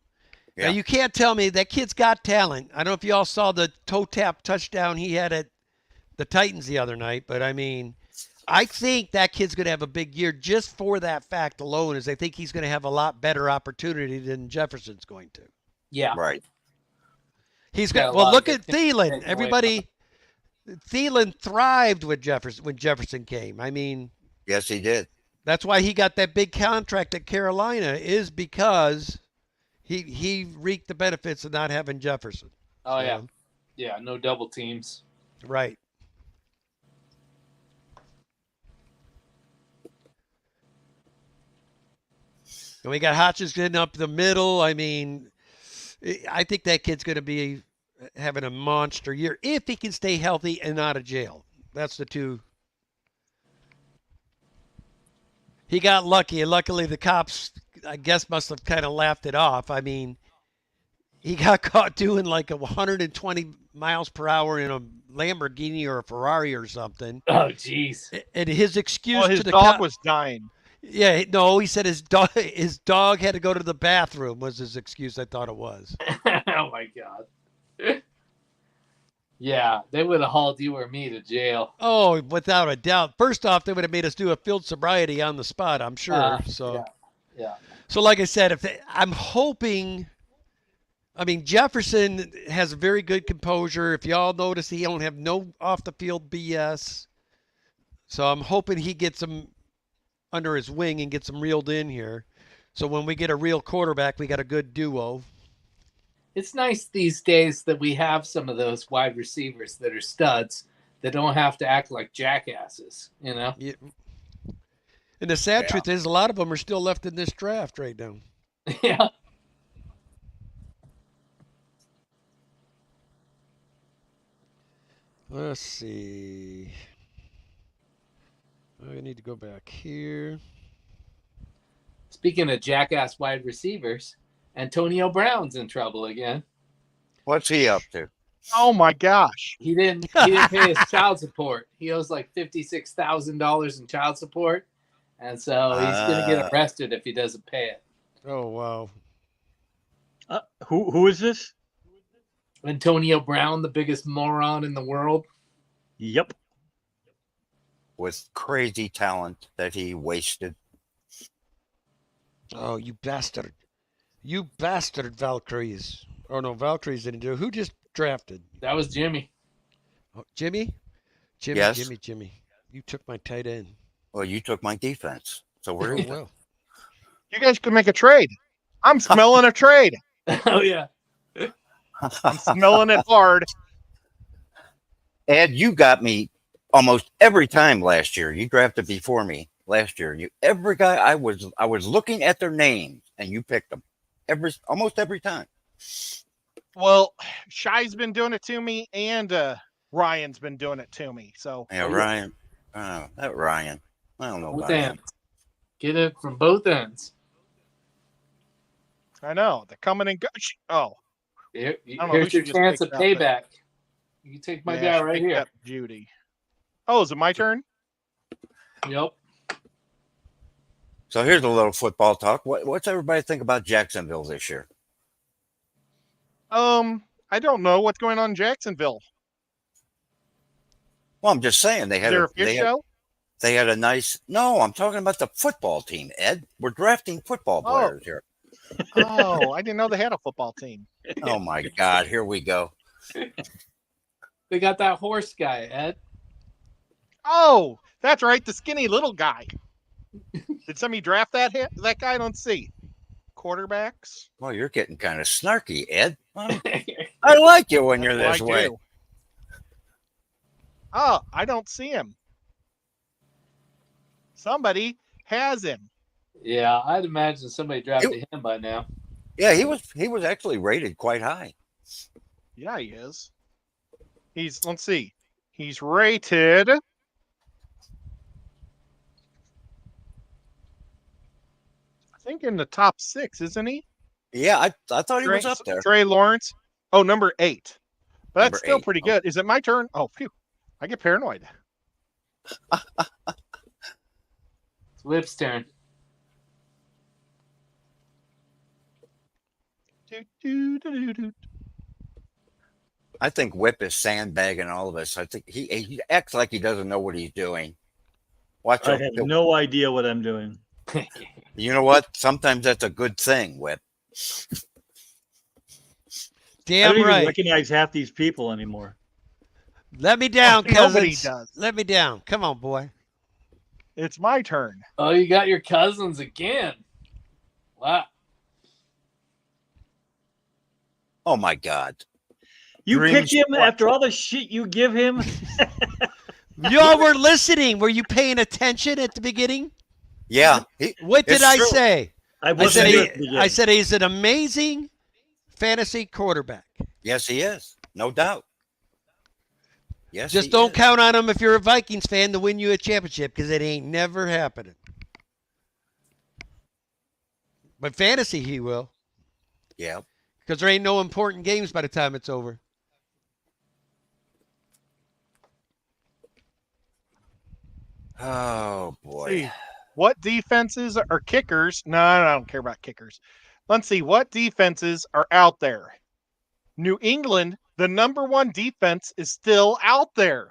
Yeah. Now you can't tell me that kid's got talent. I don't know if you all saw the toe tap touchdown he had at the Titans the other night, but I mean, I think that kid's going to have a big year just for that fact alone. Is I think he's going to have a lot better opportunity than Jefferson's going to. Yeah. Right. He's Yeah, got a well. lot Look of at good things to Thielen. take away Everybody, Thielen thrived with Jefferson when Jefferson came. I mean, Yes, he did. that's why he got that big contract at Carolina, is because he reaped the benefits of not having Jefferson. Oh, yeah. So, Yeah. No double teams. right. And we got Hutchinson up the middle. I mean, I think that kid's going to be having a monster year if he can stay healthy and out of jail. That's the two. He got lucky, and luckily the cops, I guess, must have kind of laughed it off. I mean, he got caught doing like 120 miles per hour in a Lamborghini or a Ferrari or something. Oh, jeez. And his excuse Well, his to the dog cop, was dying. yeah, no, he said his dog had to go to the bathroom was his excuse. I thought it was. Oh, my God. Yeah, they would have hauled you or me to jail. Oh, without a doubt. First off, they would have made us do a field sobriety on the spot, I'm sure. Yeah. Yeah. So like I said, I'm hoping. I mean, Jefferson has a very good composure. If y'all notice, he don't have no off the field BS. So I'm hoping he gets him under his wing and gets him reeled in here. So when we get a real quarterback, we got a good duo. It's nice these days that we have some of those wide receivers that are studs that don't have to act like jackasses, you know? Yeah. And the sad Yeah. truth is, a lot of them are still left in this draft right now. Yeah. Let's see. I need to go back here. Speaking of jackass wide receivers, Antonio Brown's in trouble again. What's he up to? Oh my gosh. He didn't pay his child support. He owes like $56,000 in child support. And so he's going to get arrested if he doesn't pay it. Oh, wow. Who is this? Antonio Brown, the biggest moron in the world. Yep. With crazy talent that he wasted. Oh, you bastard. You bastard, Valkyries. Oh, no, Valkyries didn't do it. Who just drafted? That was Jimmy. Oh, Jimmy? Yes. Jimmy. You took my tight end. Well, you took my defense. So we're Oh, even. well. You guys could make a trade. I'm smelling a trade. Oh, yeah. I'm smelling it hard. Ed, you got me almost every time last year. You drafted before me last year. Every guy I was looking at their names and you picked them almost every time. Well, Shy's been doing it to me, and Ryan's been doing it to me. So Yeah, Ryan. That Ryan. I don't know Both about him. ends. Get it from both ends. I know they're coming and go. Oh, Here, I don't know who here's your should just chance pick at that, payback. You take my yeah, guy right pick here. up Judy. Oh, is it my turn? Yep. So here's a little football talk. What's everybody think about Jacksonville this year? I don't know what's going on in Jacksonville. Well, I'm just saying Is there a fish show? they had a nice. No, I'm talking about the football team. Ed, we're drafting football Oh. players here. Oh, I didn't know they had a football team. Oh my God, here we go. They got that horse guy, Ed. Oh, that's right, the skinny little guy. Did somebody draft that guy? I don't see. Quarterbacks. Well, you're getting kind of snarky, Ed. I like you when you're this Like way. you. Oh, I don't see him. Somebody has him. Yeah, I'd imagine somebody drafted him by now. Yeah, he was actually rated quite high. Yeah, he is. Let's see. He's rated. I think in the top 6, isn't he? Yeah, I thought he was up there. Trey Lawrence. Oh, number 8. But Number that's still 8. pretty good. Is it my turn? Oh, phew. I get paranoid. It's Whip's turn. I think Whip is sandbagging all of us. I think he acts like he doesn't know what he's doing. Watch I out. have no idea what I'm doing. You know what? Sometimes that's a good thing, Whip. I Damn don't even right. recognize half these people anymore. Let me down, Nobody cousins. does. Let me down. Come on, boy. It's my turn. Oh, you got your cousins again. Wow. Oh my God. You Dreams pick him what? after all the shit you give him? Y'all were listening. Were you paying attention at the beginning? Yeah. What did It's I true. say? I I wasn't said, here at the beginning. I said he's an amazing fantasy quarterback. Yes, he is. No doubt. Yes. Just he don't is. count on him if you're a Vikings fan to win you a championship because it ain't never happening. But fantasy, he will Yeah. because there ain't no important games by the time it's over. Oh boy. See, what defenses are kickers? No, I don't care about kickers. Let's see what defenses are out there. New England, The number one defense is still out there.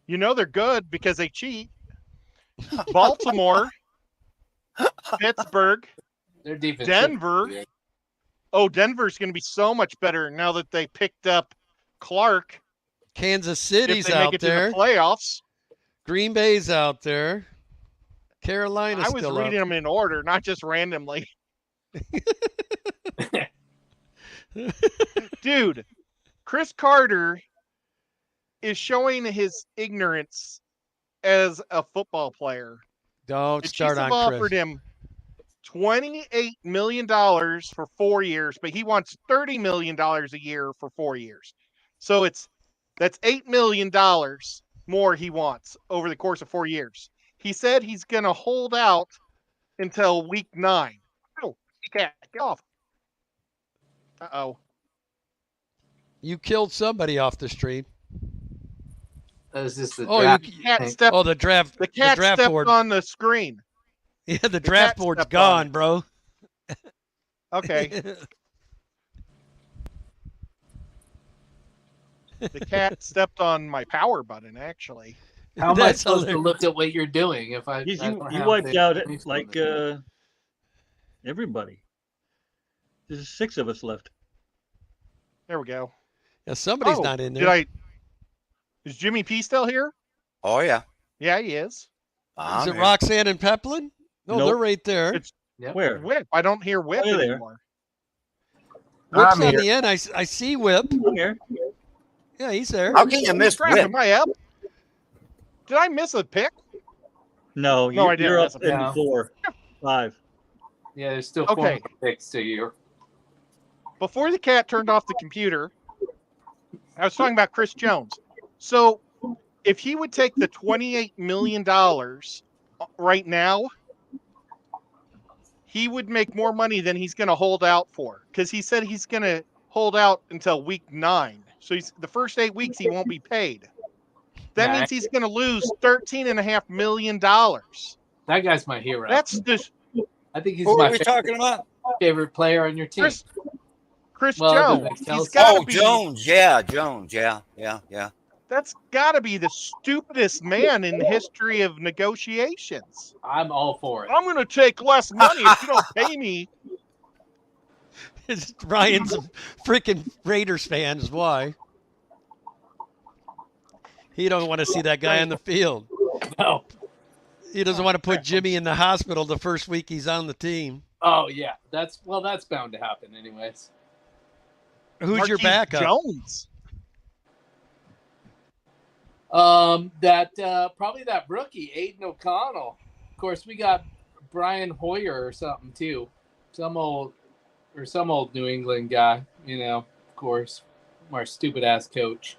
You know they're good because they cheat. Baltimore, Pittsburgh, Their defense. Denver. Oh, Denver's going to be so much better now that they picked up Clark. Kansas If City's they make out it there. to the playoffs. Green Bay's out there. Carolina's I was still reading up. them in order, not just randomly. Dude, Chris Carter is showing his ignorance as a football player. Don't The start Chiefs have on Chris. offered him $28 million for 4 years, but he wants $30 million a year for 4 years. So that's $8 million more he wants over the course of 4 years. He said he's going to hold out until week 9. Oh, cat, get off. Uh-oh. You killed somebody off the stream. That was just the Oh, draft. you, Cat thing. stepped, oh, the draft. the cat draft stepped board. on the screen. Yeah, the cat draft board's stepped on gone, it. bro. Okay. The cat stepped on my power button, actually. How am I That's supposed to hilarious. look at what you're doing if I? You, I don't you have wiped the out information like on it? everybody. There's 6 of us left. There we go. Yeah, somebody's Oh, not in Did there. I? Is Jimmy P still here? Oh yeah. Yeah, he is. Is it I'm Roxanne and Peplin? No, Nope. they're right there. It's- Yep. Where? Whip. I don't hear Whip Oh, there. anymore. Whip's I'm on here. the end. I see Whip. I'm here. Yeah, he's there. How can you miss Crap, Whip? am I up? Did I miss a pick? No, No, I you're, didn't. you're up That's in okay. 4, 5. Yeah, there's still Okay. 4 more picks to you. Before the cat turned off the computer, I was talking about Chris Jones. So if he would take the $28 million right now, he would make more money than he's going to hold out for. Because he said he's going to hold out until week 9. So the first 8 weeks he won't be paid. That Yeah, means he's going to lose $13.5 million. That's That guy's my hero. just I think he's Who my are we talking about? favorite player on your team. Chris Well, other Jones. than He's Kelce. got to Oh, be. Jones. Yeah, Jones. Yeah. That's got to be the stupidest man in the history of negotiations. I'm all for it. I'm going to take less money if you don't pay me. Ryan's a freaking Raiders fan is why. He don't want to see that guy on the field. No. He doesn't want to put Jimmy in the hospital the first week he's on the team. Oh yeah, that's bound to happen anyways. Who's your Marquise backup? Jones. Probably that rookie, Aiden O'Connell. Of course, we got Brian Hoyer or something too. Some old New England guy, of course. Our stupid ass coach.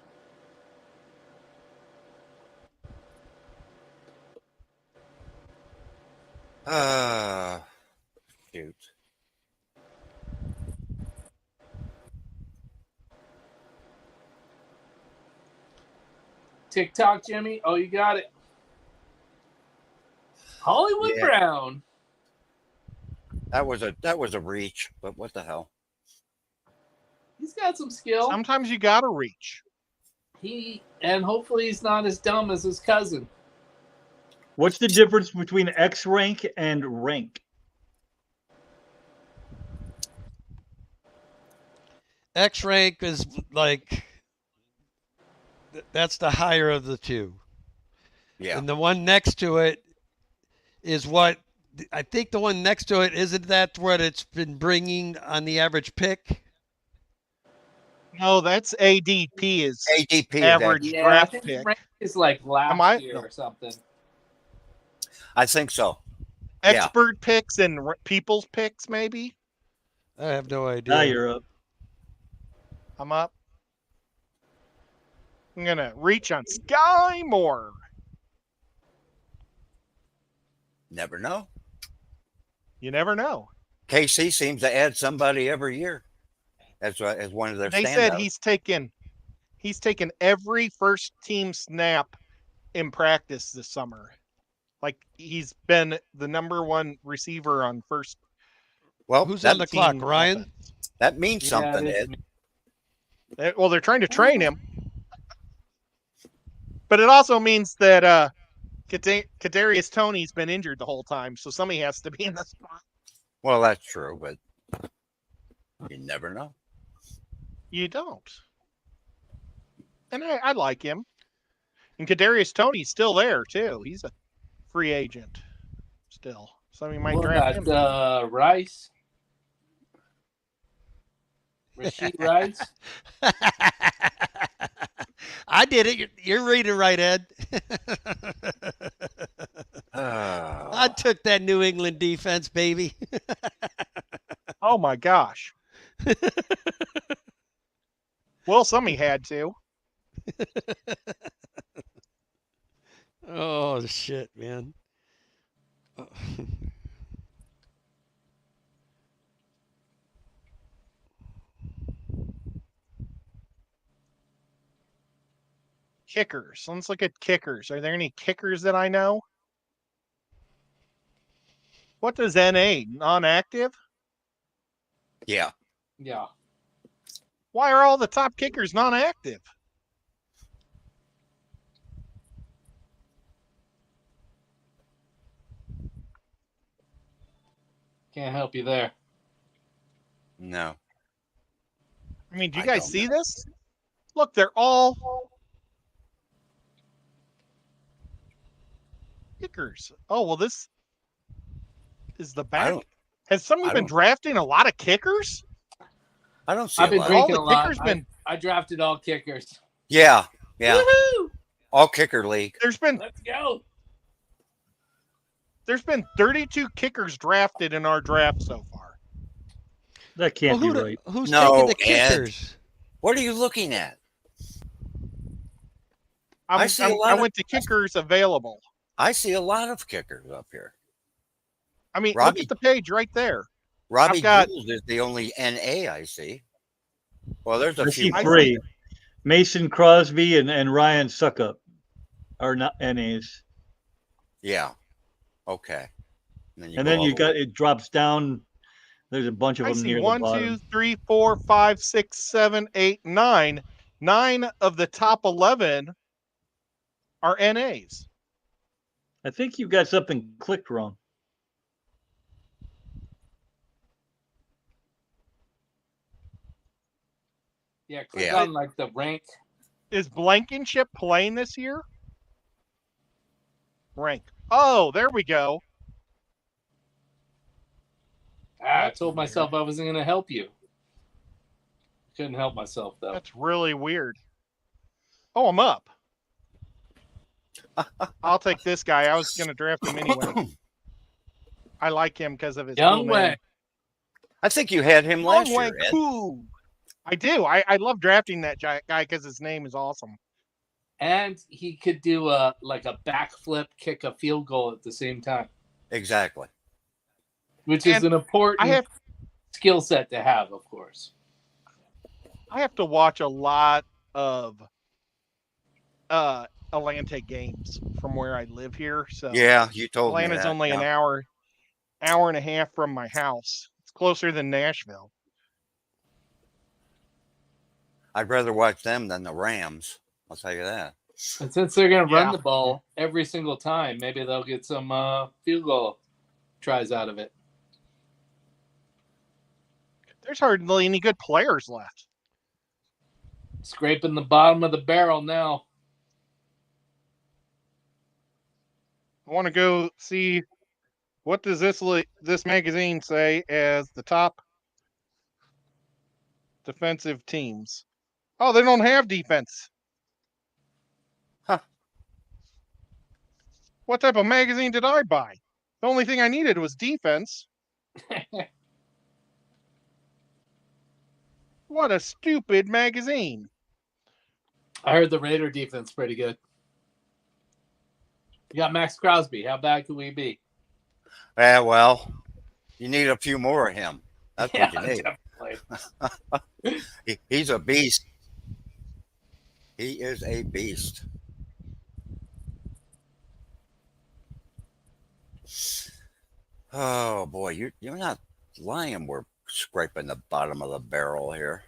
Shoot. TikTok, Jimmy. Oh, you got it. Hollywood Yeah. Brown. That was a reach, but what the hell? He's got some skill. Sometimes you got to reach. And hopefully he's not as dumb as his cousin. What's the difference between X rank and rank? X rank is like that's the higher of the two. Yeah. And the one next to it is what I think the one next to it isn't that what it's been bringing on the average pick? No, that's ADP is ADP. average Yeah, I draft think pick. rank is like Am I- last year or something. I think so. Yeah. Expert picks and people's picks, maybe. I have no idea. Now you're up. I'm up. I'm going to reach on Sky Moore. Never know. You never know. KC seems to add somebody every year. As one of their They standouts. said he's taken every first team snap in practice this summer. Like he's been the number one receiver on first. Well, Who's that, on the clock, team Ryan? offense. that means something, it is Ed. Well, they're trying to train him, but it also means that Kadarius Toney's been injured the whole time, so somebody has to be in the spot. Well, that's true, but you never know. You don't. And I like him. And Kadarius Toney's still there too. He's a free agent still. Somebody might What draft him. about Rice? Rasheed Rice? I did it. You're reading right, Ed. I took that New England defense, baby. Oh my gosh. Well, somebody had to. Oh shit, man. Kickers. Let's look at kickers. Are there any kickers that I know? What does NA? Non-active? Yeah. Yeah. Why are all the top kickers non-active? Can't help you there. No. I mean, do you I guys don't see know. this? Look, they're all kickers. Oh, well, this is the I back. don't. Has somebody I been don't- drafting a lot of kickers? I don't see I've a been lot. drinking a All the lot. kickers been- I drafted all kickers. Yeah. Yeah. Woohoo! All kicker league. There's been Let's go. 32 kickers drafted in our draft so far. That can't Well, be right. who's No, taking the Ed. kickers? What are you looking at? I see a lot of- went to kickers available. I see a lot of kickers up here. I mean, Robbie- look at the page right there. Robbie got- Gould is the only NA I see. Well, there's a I see few. I three. Mason Crosby and Ryan Suckup are not NAs. Yeah. Okay. And then you got it drops down. There's a bunch of I them see near the 1, bottom. 2, 3, 4, 5, 6, 7, 8, 9. 9 of the top 11 are NAs. I think you got something clicked wrong. Yeah, click Yeah. on like the rank. Is Blankenship playing this year? Rank. Oh, there we go. I told myself I wasn't going to help you. Couldn't help myself though. That's really weird. Oh, I'm up. I'll take this guy. I was going to draft him anyway. I like him because of his Young cool Way. name. I think you had him last Young Way year. Ed. Koo. I do. I love drafting that guy because his name is awesome. And he could do a backflip, kick a field goal at the same time, Exactly. which is And an important I have skill set to have, of course. I have to watch a lot of Atlanta games from where I live here. So Yeah, you told me Atlanta's that. only yeah. an hour and a half from my house. It's closer than Nashville. I'd rather watch them than the Rams. I'll tell you that. And since they're going to run Yeah. the ball every single time, maybe they'll get some field goal tries out of it. There's hardly any good players left. Scraping the bottom of the barrel now. I want to go see what does this magazine say as the top defensive teams. Oh, they don't have defense. Huh. What type of magazine did I buy? The only thing I needed was defense. What a stupid magazine. I heard the Raider defense pretty good. You got Max Crosby. How bad could we be? Yeah, well, you need a few more of him. That's Yeah, what you need. definitely. He's a beast. He is a beast. Oh boy, you're not lying. We're scraping the bottom of the barrel here.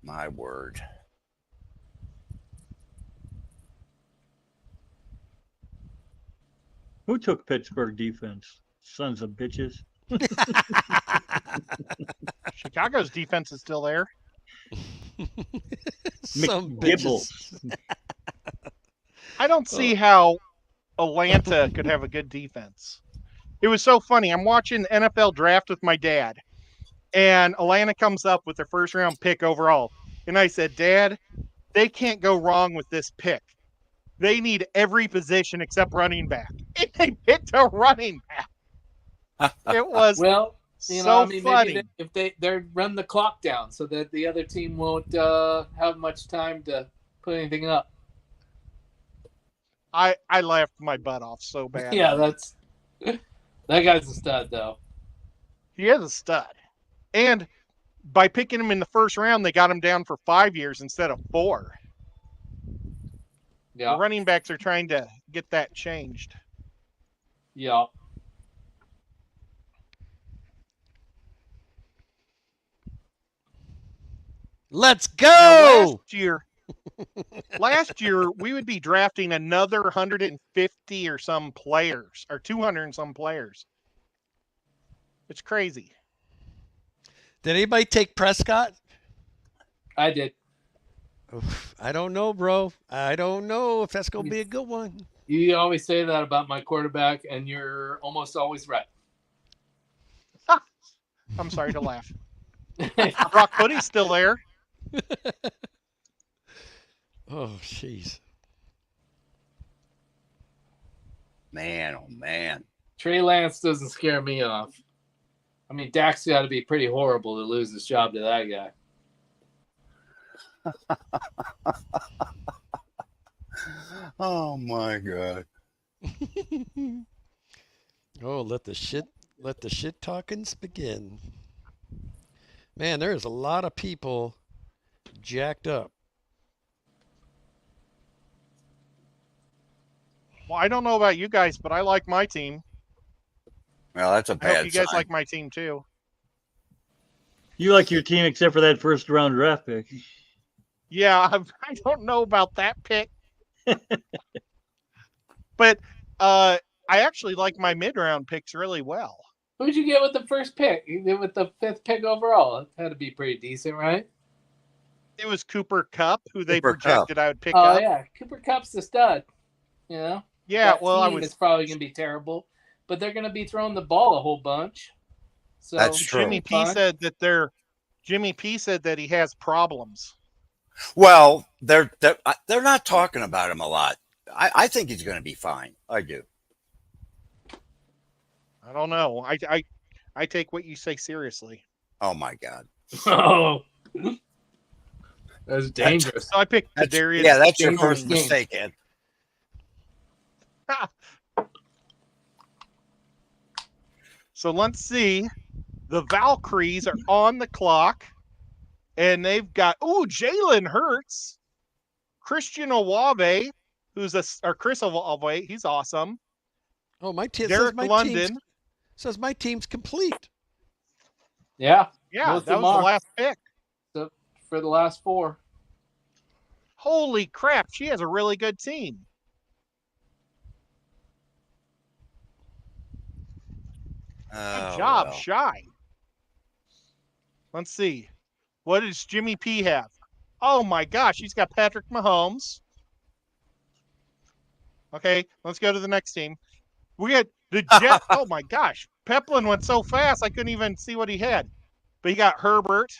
My word. Who took Pittsburgh defense? Sons of bitches. Chicago's defense is still there. Some McGibble. bitches. I don't see how Atlanta could have a good defense. It was so funny. I'm watching NFL draft with my dad, and Atlanta comes up with their first round pick overall. And I said, Dad, they can't go wrong with this pick. They need every position except running back. And they picked a running back. It was Well, so I mean, funny. maybe if they run the clock down so that the other team won't have much time to put anything up. I laughed my butt off so bad. Yeah, that guy's a stud, though. He is a stud. And by picking him in the first round, they got him down for 5 years instead of 4. Yeah, The running backs are trying to get that changed. yeah. Let's Now, go. last year we would be drafting another 150 or some players, or 200 and some players. It's crazy. Did anybody take Prescott? I did. Oof, I don't know, bro. I don't know if that's going to be a good one. You always say that about my quarterback, and you're almost always right. I'm sorry to laugh. Brock Purdy's still there. Oh, jeez. Man, oh man. Trey Lance doesn't scare me off. I mean, Dak's got to be pretty horrible to lose his job to that guy. Oh my God. Oh, let the shit talkings begin. Man, there's a lot of people jacked up. Well, I don't know about you guys, but I like my team. Well, that's a I hope bad you guys sign. like my team too. You like your team except for that first round draft pick. Yeah, I don't know about that pick. But I actually like my mid-round picks really well. Who'd you get with the first pick? You did with the 5th pick overall. It had to be pretty decent, right? It was Cooper Kupp, who they Cooper Kupp. projected I would pick Oh up. yeah, Cooper Cup's the stud. You know. Yeah, That well, I team was is probably going to be terrible, but they're going to be throwing the ball a whole bunch. So That's true. Jimmy P said that he has problems. Well, they're not talking about him a lot. I think he's going to be fine. I do. I don't know. I take what you say seriously. Oh my God. Oh, that's dangerous. So I picked That's, Kadarius. yeah, that's your dangerous first game. mistake, Ed. So let's see. The Valkyries are on the clock, and they've got Jalen Hurts, Christian Olave, Chris Olave. He's awesome. Oh, my team Derek London. says my team's complete. Yeah, Yeah, Both that of was them the are. last pick. for the last 4. Holy crap, she has a really good team. Good job, well. Shy. Let's see. What does Jimmy P have? Oh my gosh, he's got Patrick Mahomes. Okay, let's go to the next team. We had the Jets. Oh my gosh. Peplin went so fast I couldn't even see what he had. But he got Herbert,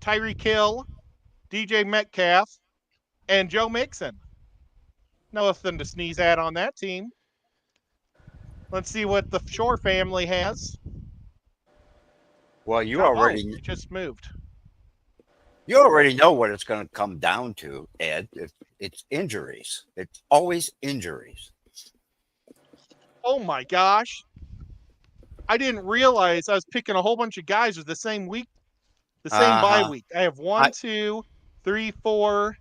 Tyreek Hill, DJ Metcalf, and Joe Mixon. Nothing to sneeze at on that team. Let's see what the Shore family has. Well, you Oh, already it just moved. know what it's going to come down to, Ed. It's injuries. It's always injuries. Oh my gosh. I didn't realize I was picking a whole bunch of guys with the same week, the same bye week. I have 1, 2, 3, 4,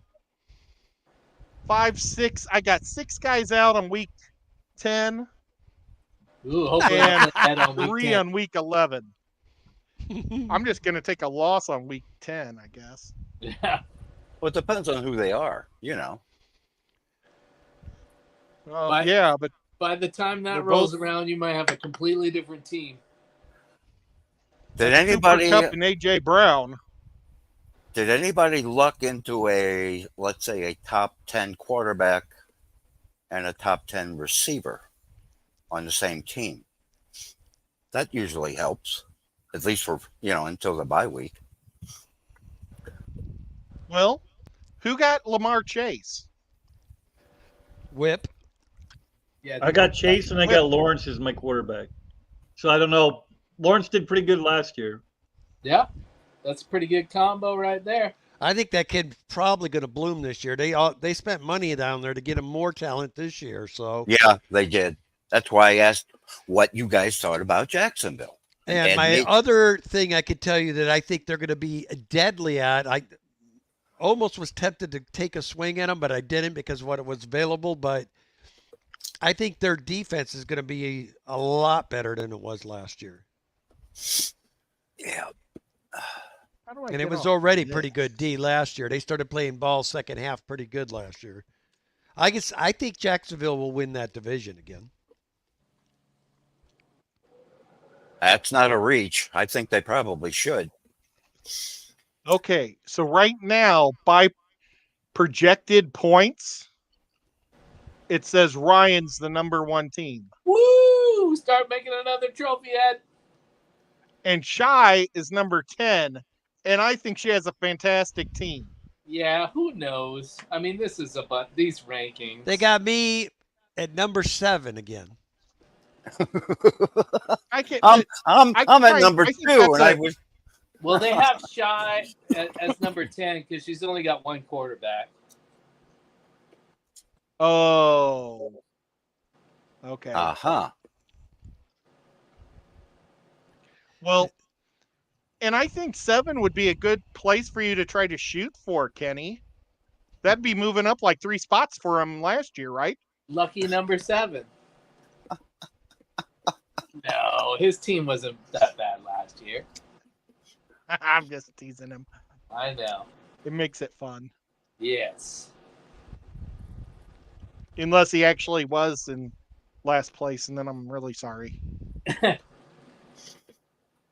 5, 6. I got 6 guys out on week 10 Ooh, hopefully and that on week 3 10. on week 11. I'm just going to take a loss on week 10, I guess. Yeah. Well, it depends on who they are, you know. Well, But- yeah, but By the time that They're rolls both- around, you might have a completely different team. Did Cooper anybody Kupp and AJ Brown? luck into a, let's say, a top 10 quarterback and a top 10 receiver on the same team? That usually helps, at least for, until the bye week. Well, who got Lamar Chase? Whip. Yeah, I got Chase and I got Lawrence as my quarterback. So I don't know. Lawrence did pretty good last year. Yeah, that's a pretty good combo right there. I think that kid probably going to bloom this year. They spent money down there to get him more talent this year. So Yeah, they did. That's why I asked what you guys thought about Jacksonville. and my other thing I could tell you that I think they're going to be deadly at. I almost was tempted to take a swing at them, but I didn't because of what was available. But I think their defense is going to be a lot better than it was last year. Yeah. How do I And it get was off already this? pretty good D last year. They started playing ball second half pretty good last year. I think Jacksonville will win that division again. That's not a reach. I think they probably should. Okay, so right now, by projected points, it says Ryan's the number 1 team. Woo! Start making another trophy head. And Shy is number 10. And I think she has a fantastic team. Yeah, who knows? I mean, this is these rankings. They got me at number 7 again. I can't. I'm at number I think 2, that's and I a- was Well, they have Shy as number 10 because she's only got one quarterback. Oh. Okay. uh-huh. Well, and I think 7 would be a good place for you to try to shoot for, Kenny. That'd be moving up like 3 spots for him last year, right? Lucky number 7. No, his team wasn't that bad last year. I'm just teasing him. I know. It makes it fun. Yes. Unless he actually was in last place, and then I'm really sorry.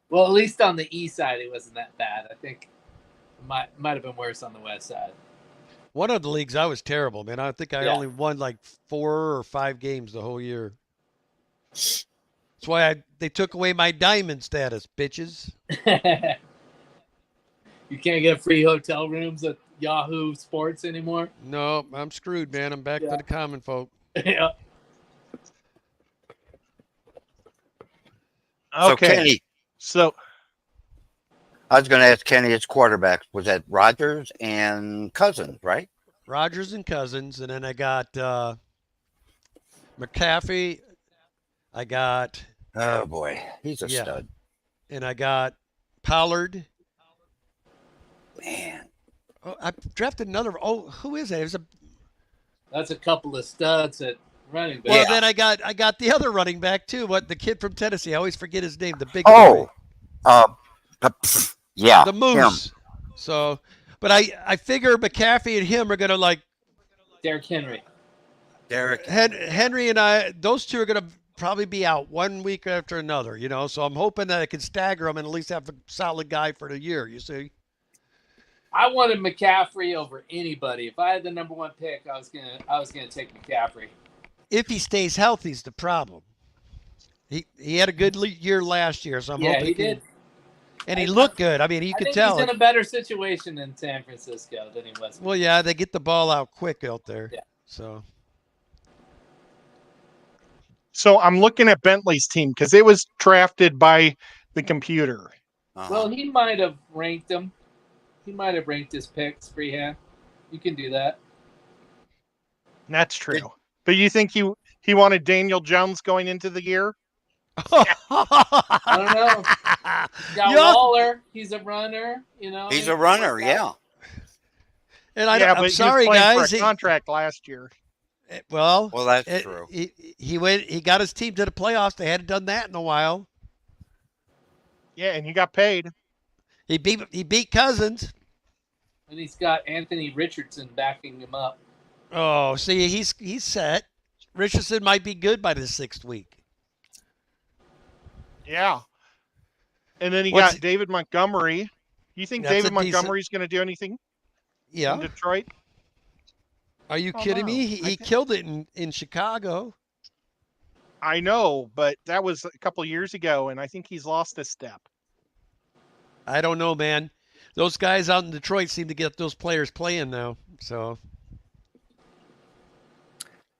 Well, at least on the east side, it wasn't that bad. I think it might have been worse on the west side. One of the leagues I was terrible, man. I think I Yeah. only won like 4 or 5 games the whole year. That's why they took away my diamond status, bitches. You can't get free hotel rooms at Yahoo Sports anymore. No, I'm screwed, man. I'm back Yeah. to the common folk. Yeah. So Okay. Kenny, So I was going to ask Kenny, his quarterback was that Rodgers and Cousins, right? Rodgers and Cousins, and then I got McCaffrey. I got Oh boy, he's a Yeah. stud, and I got Pollard. man. Oh, I drafted another. Oh, who is that? It was a. That's a couple of studs at running back. Well, then I got the other running back too. What, the kid from Tennessee? I always forget his name. The big. Oh, yeah, the Moose. So, but I figure McCaffrey and him are gonna like Derrick Henry. Derek. Henry and those two are gonna probably be out one week after another. So I'm hoping that I can stagger them and at least have a solid guy for the year. You see. I wanted McCaffrey over anybody. If I had the number 1 pick, I was gonna take McCaffrey. If he stays healthy is the problem. He had a good year last year, so I'm Yeah, hoping he did. And he looked good. I mean, you I could think tell. he's in a better situation in San Francisco than he was. Well, yeah, they get the ball out quick out there. Yeah. So So I'm looking at Bentley's team because it was drafted by the computer. Well, he might have ranked him. He might have ranked his picks freehand. You can do that. That's true. But you think he wanted Daniel Jones going into the year? I don't know. Got Yeah. Waller. He's a runner. he's a runner, yeah. And Yeah, I'm but sorry, he was playing guys. for a contract last year. Well, Well, that's true. He went. He got his team to the playoffs. They hadn't done that in a while. Yeah, and he got paid. He beat Cousins. And he's got Anthony Richardson backing him up. Oh, see, he's set. Richardson might be good by the 6th week. Yeah. And then you What's- got David Montgomery. You think That's David a decent- Montgomery's going to do anything in Yeah. Detroit? Are you Oh, kidding no. me? I He think- killed it in Chicago. I know, but that was a couple years ago, and I think he's lost a step. I don't know, man. Those guys out in Detroit seem to get those players playing now. So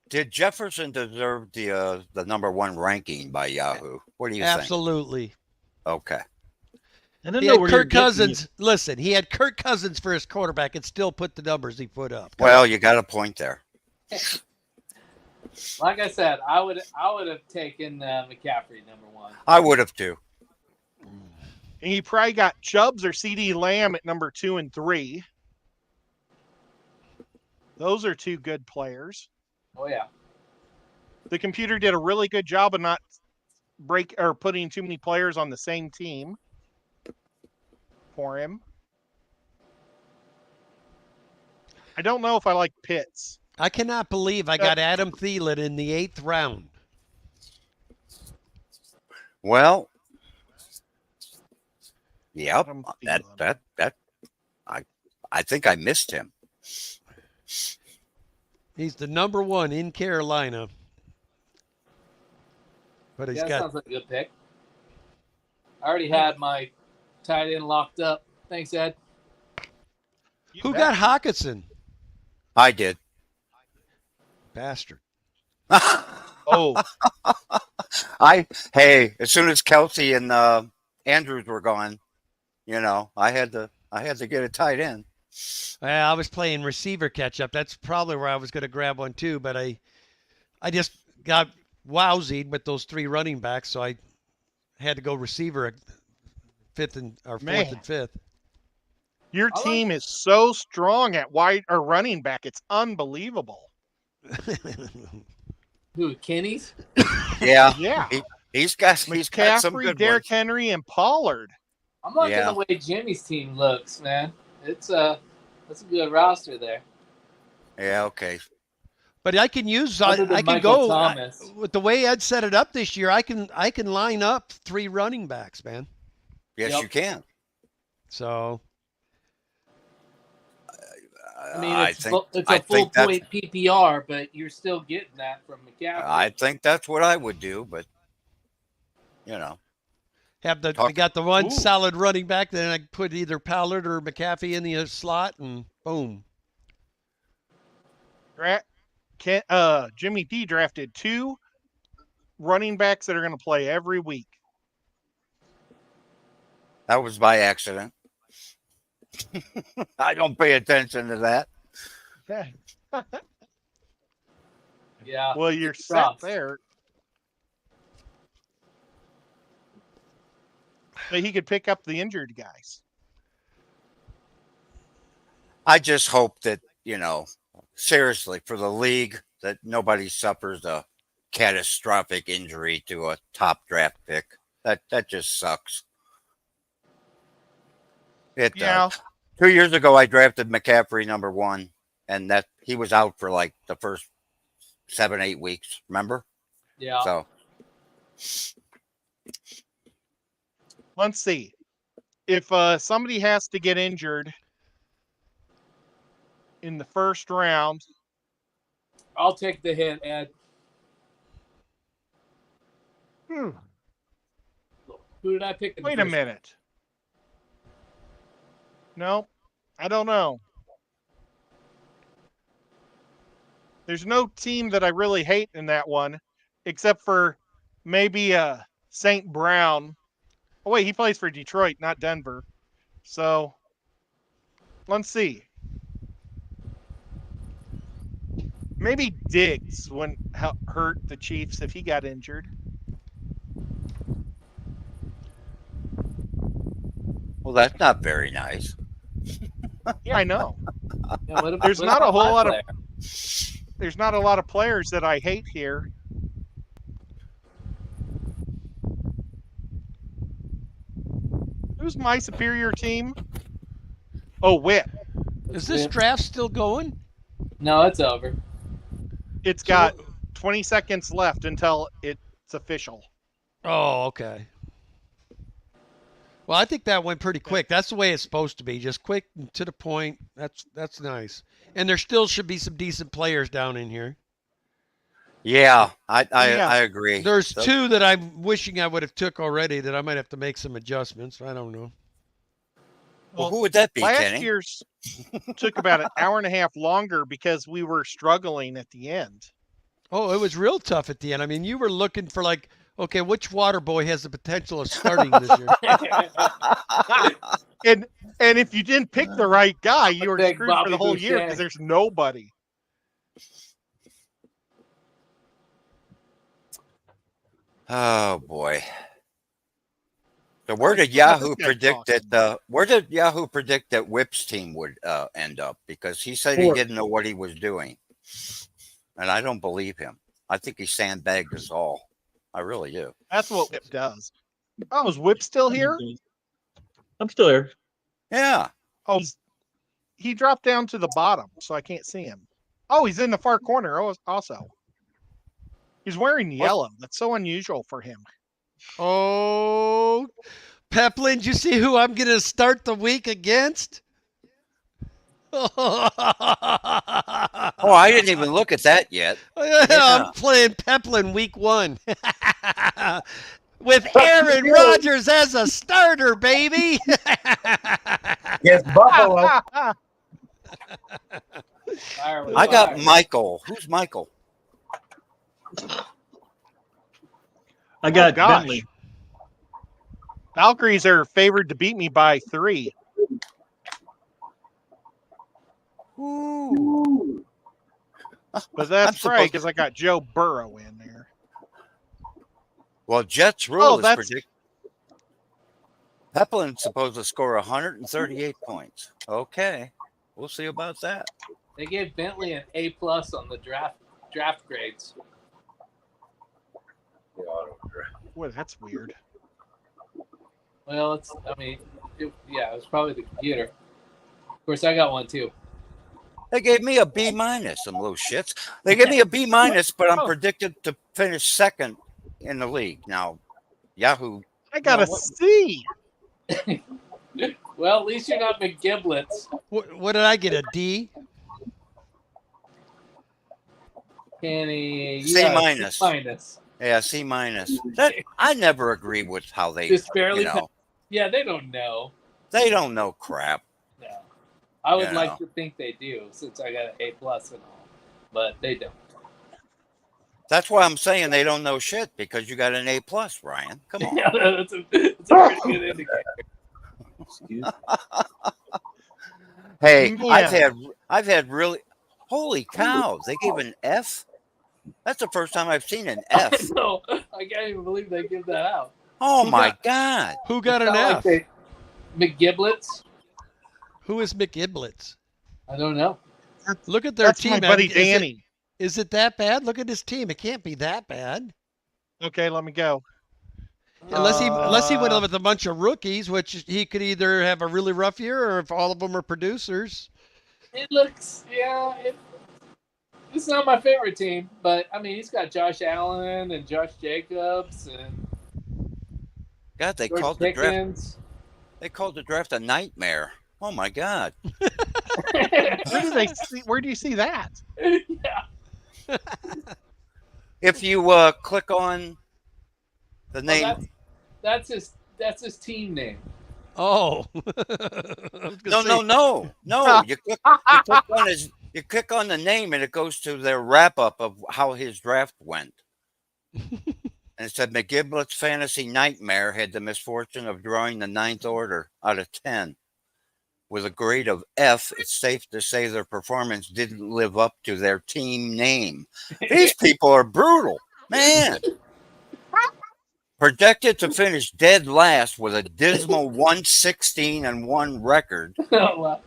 Did Jefferson deserve the #1 ranking by Yahoo? What do you think? absolutely. Okay. I don't He know had where you're Kirk getting Cousins. Listen, he had Kirk Cousins for his quarterback and still put the numbers he put up. Well, you got a point there. Like I said, I would have taken McCaffrey #1. I would have too. And he probably got Chubbs or CD Lamb at number 2 and 3. Those are 2 good players. Oh yeah. The computer did a really good job of not putting too many players on the same team for him. I don't know if I like Pitts. I cannot believe I got Adam Thielen in the 8th round. Well, yep. Adam That Thielen. I think I missed him. He's the #1 in Carolina. But he's Yeah, that got sounds like a good pick. I already had my tight end locked up. Thanks, Ed. You who bet. got Hawkinson? I did. Bastard. Oh, Hey, as soon as Kelsey and Andrews were gone, I had to get a tight end. Well, I was playing receiver catch up. That's probably where I was going to grab one too, but I just got wowsied with those 3 running backs, so I had to go receiver at 4th and 5th. your I like- team is so strong at wide or running back. It's unbelievable. Who? Kenny's? Yeah, Yeah. he's got some McCaffrey, good Derrick ones. Henry, and Pollard. I'm liking Yeah. the way Jimmy's team looks, man. That's a good roster there. Yeah, okay. But I can use Other than I can Michael go Thomas. with the way Ed set it up this year. I can line up 3 running backs, man. Yes, Yep. you can. So I mean, I it's think a I full think that's point PPR, but you're still getting that from McCaffrey. I think that's what I would do, but have I Talk- got the one Ooh. solid running back, then I put either Pollard or McAfee in the slot, and boom. Jimmy D drafted 2 running backs that are going to play every week. that was by accident. I don't pay attention to that. Yeah. Well, you're It's set rough. there. But he could pick up the injured guys. I just hope that, seriously, for the league, that nobody suffers a catastrophic injury to a top draft pick. That just sucks. It Yeah. 2 years ago, I drafted McCaffrey #1, and that he was out for like the first 7-8 weeks. Remember? Yeah. So Let's see. If somebody has to get injured in the first round, I'll take the hit, Ed. hmm, Who did I pick? In the wait a first- minute. No, I don't know. There's no team that I really hate in that one, except for maybe St. Brown. Oh, wait, he plays for Detroit, not Denver. So, let's see. Maybe Diggs wouldn't hurt the Chiefs if he got injured. well, that's not very nice. Yeah, I know. Yeah, what about- There's what not a about whole my lot of- player? There's not a lot of players that I hate here. Who's my superior team? Oh, Whip. Is this draft still going? No, it's over. It's got 20 seconds left until it's official. Oh, okay. Well, I think that went pretty quick. That's the way it's supposed to be. Just quick and to the point. That's nice. And there still should be some decent players down in here. Yeah, I Yeah. agree. There's So- two that I'm wishing I would have took already that I might have to make some adjustments. I don't know. Well, who would that be, Last Kenny? year's took about an hour and a half longer because we were struggling at the end. Oh, it was real tough at the end. I mean, you were looking for like, okay, which water boy has the potential of starting this year? And if you didn't pick the right guy, you were Big screwed Bobby for the whole year Boucher. because there's nobody. Oh boy. So where did Yahoo That's predict that? Where did Yahoo predict that Whip's team would end up? Because he said he Fourth. didn't know what he was doing, and I don't believe him. I think he sandbagged us all. I really do. That's what Whip does. Oh, is Whip still here? I'm still here. Yeah. Oh, he dropped down to the bottom, so I can't see him. Oh, he's in the far corner. Also, he's wearing yellow. That's so unusual for him. Oh, Peplin, did you see who I'm going to start the week against? Oh, I didn't even look at that yet. Yeah, Yeah. I'm playing Peplin week 1 with Aaron Rodgers as a starter, baby. Yes, Buffalo. Fire with I got fire. Michael. Who's Michael? I got gosh. Bentley. Valkyries are favored to beat me by 3. Ooh. But that's supposed right to- because I got Joe Burrow in there. Well, Jets rule Oh, is that's- predict. Peplin's supposed to score 138 points. Okay, we'll see about that. They gave Bentley an A+ on the draft grades. Boy, that's weird. Well, it was probably the computer. Of course, I got one too. They gave me a B minus, some little shits. They gave me a B minus, but I'm Oh. predicted to finish second in the league. Now, Yahoo. I got a No, what- C. Well, at least you're not McGiblets. What did I get, a D? Kenny, C yeah, minus. C minus. Yeah, C minus. That I never agree with how they, Just barely. you know, Yeah, they don't know. they don't know crap. No, I would Yeah. like to think they do, since I got an A+ and all, but they don't. That's why I'm saying they don't know shit because you got an A plus, Ryan. Come on. Yeah, that's a pretty good indicator. Hey, Yeah. I've had really holy cow, they gave an F. That's the first time I've seen an F. No, I can't even believe they give that out. Oh Who my got- god. Who got an It's not F? like they- McGiblets? Who is McIblets? I don't know. Look at their That's team. my buddy Danny. Is it that bad? Look at his team. It can't be that bad. Okay, let me go. Unless he went with a bunch of rookies, which he could either have a really rough year or if all of them are producers. It looks, it's not my favorite team, but I mean, he's got Josh Allen and Josh Jacobs and God, they George called the draft. Pickens. They called the draft a nightmare. Oh my god. Where do you see that? Yeah. If you click on the Well, name, that's his team name. Oh. no. You click on the name and it goes to their wrap up of how his draft went. And it said McGiblet's fantasy nightmare had the misfortune of drawing the 9th order out of 10. With a grade of F, it's safe to say their performance didn't live up to their team name. These people are brutal, man. Projected to finish dead last with a dismal 116-1 record. Oh, well.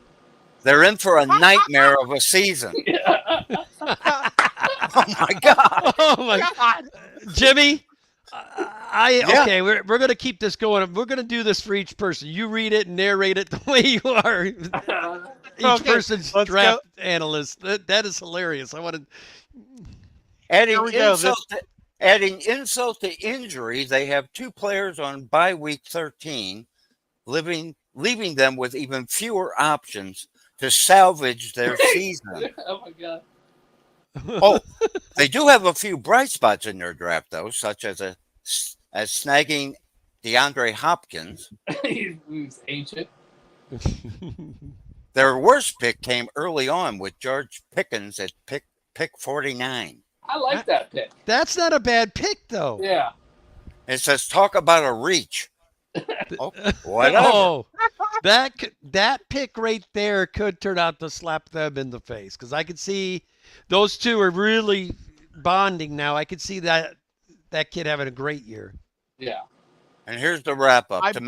They're in for a nightmare of a season. Yeah. Oh my god. Oh my God. Jimmy, Yeah. okay, we're going to keep this going. We're going to do this for each person. You read it and narrate it the way you are. each Okay, person's let's draft analyst. That is hilarious. I want to. Adding Here we go. adding insult to injury, they have 2 players on bye week 13, leaving them with even fewer options to salvage their season. Oh my god. Oh, they do have a few bright spots in their draft, though, such as snagging DeAndre Hopkins. He's ancient. Their worst pick came early on with George Pickens at pick 49. I like that pick. That's not a bad pick, though. Yeah. It says, talk about a reach. Oh, whatever. Oh, that pick right there could turn out to slap them in the face because I could see those two are really bonding now. I could see that kid having a great year. Yeah. And here's the wrap up. To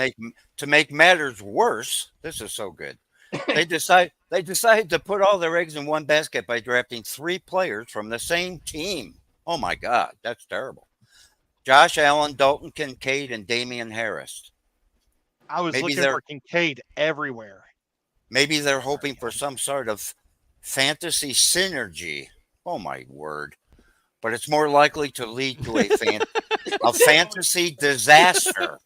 make matters worse, this is so good. They decided to put all their eggs in one basket by drafting 3 players from the same team. Oh my God, that's terrible. Josh Allen, Dalton Kincaid, and Damian Harris. I was Maybe looking for Kincaid everywhere. Maybe they're hoping for some sort of fantasy synergy. Oh my word. But it's more likely to lead to a fantasy disaster.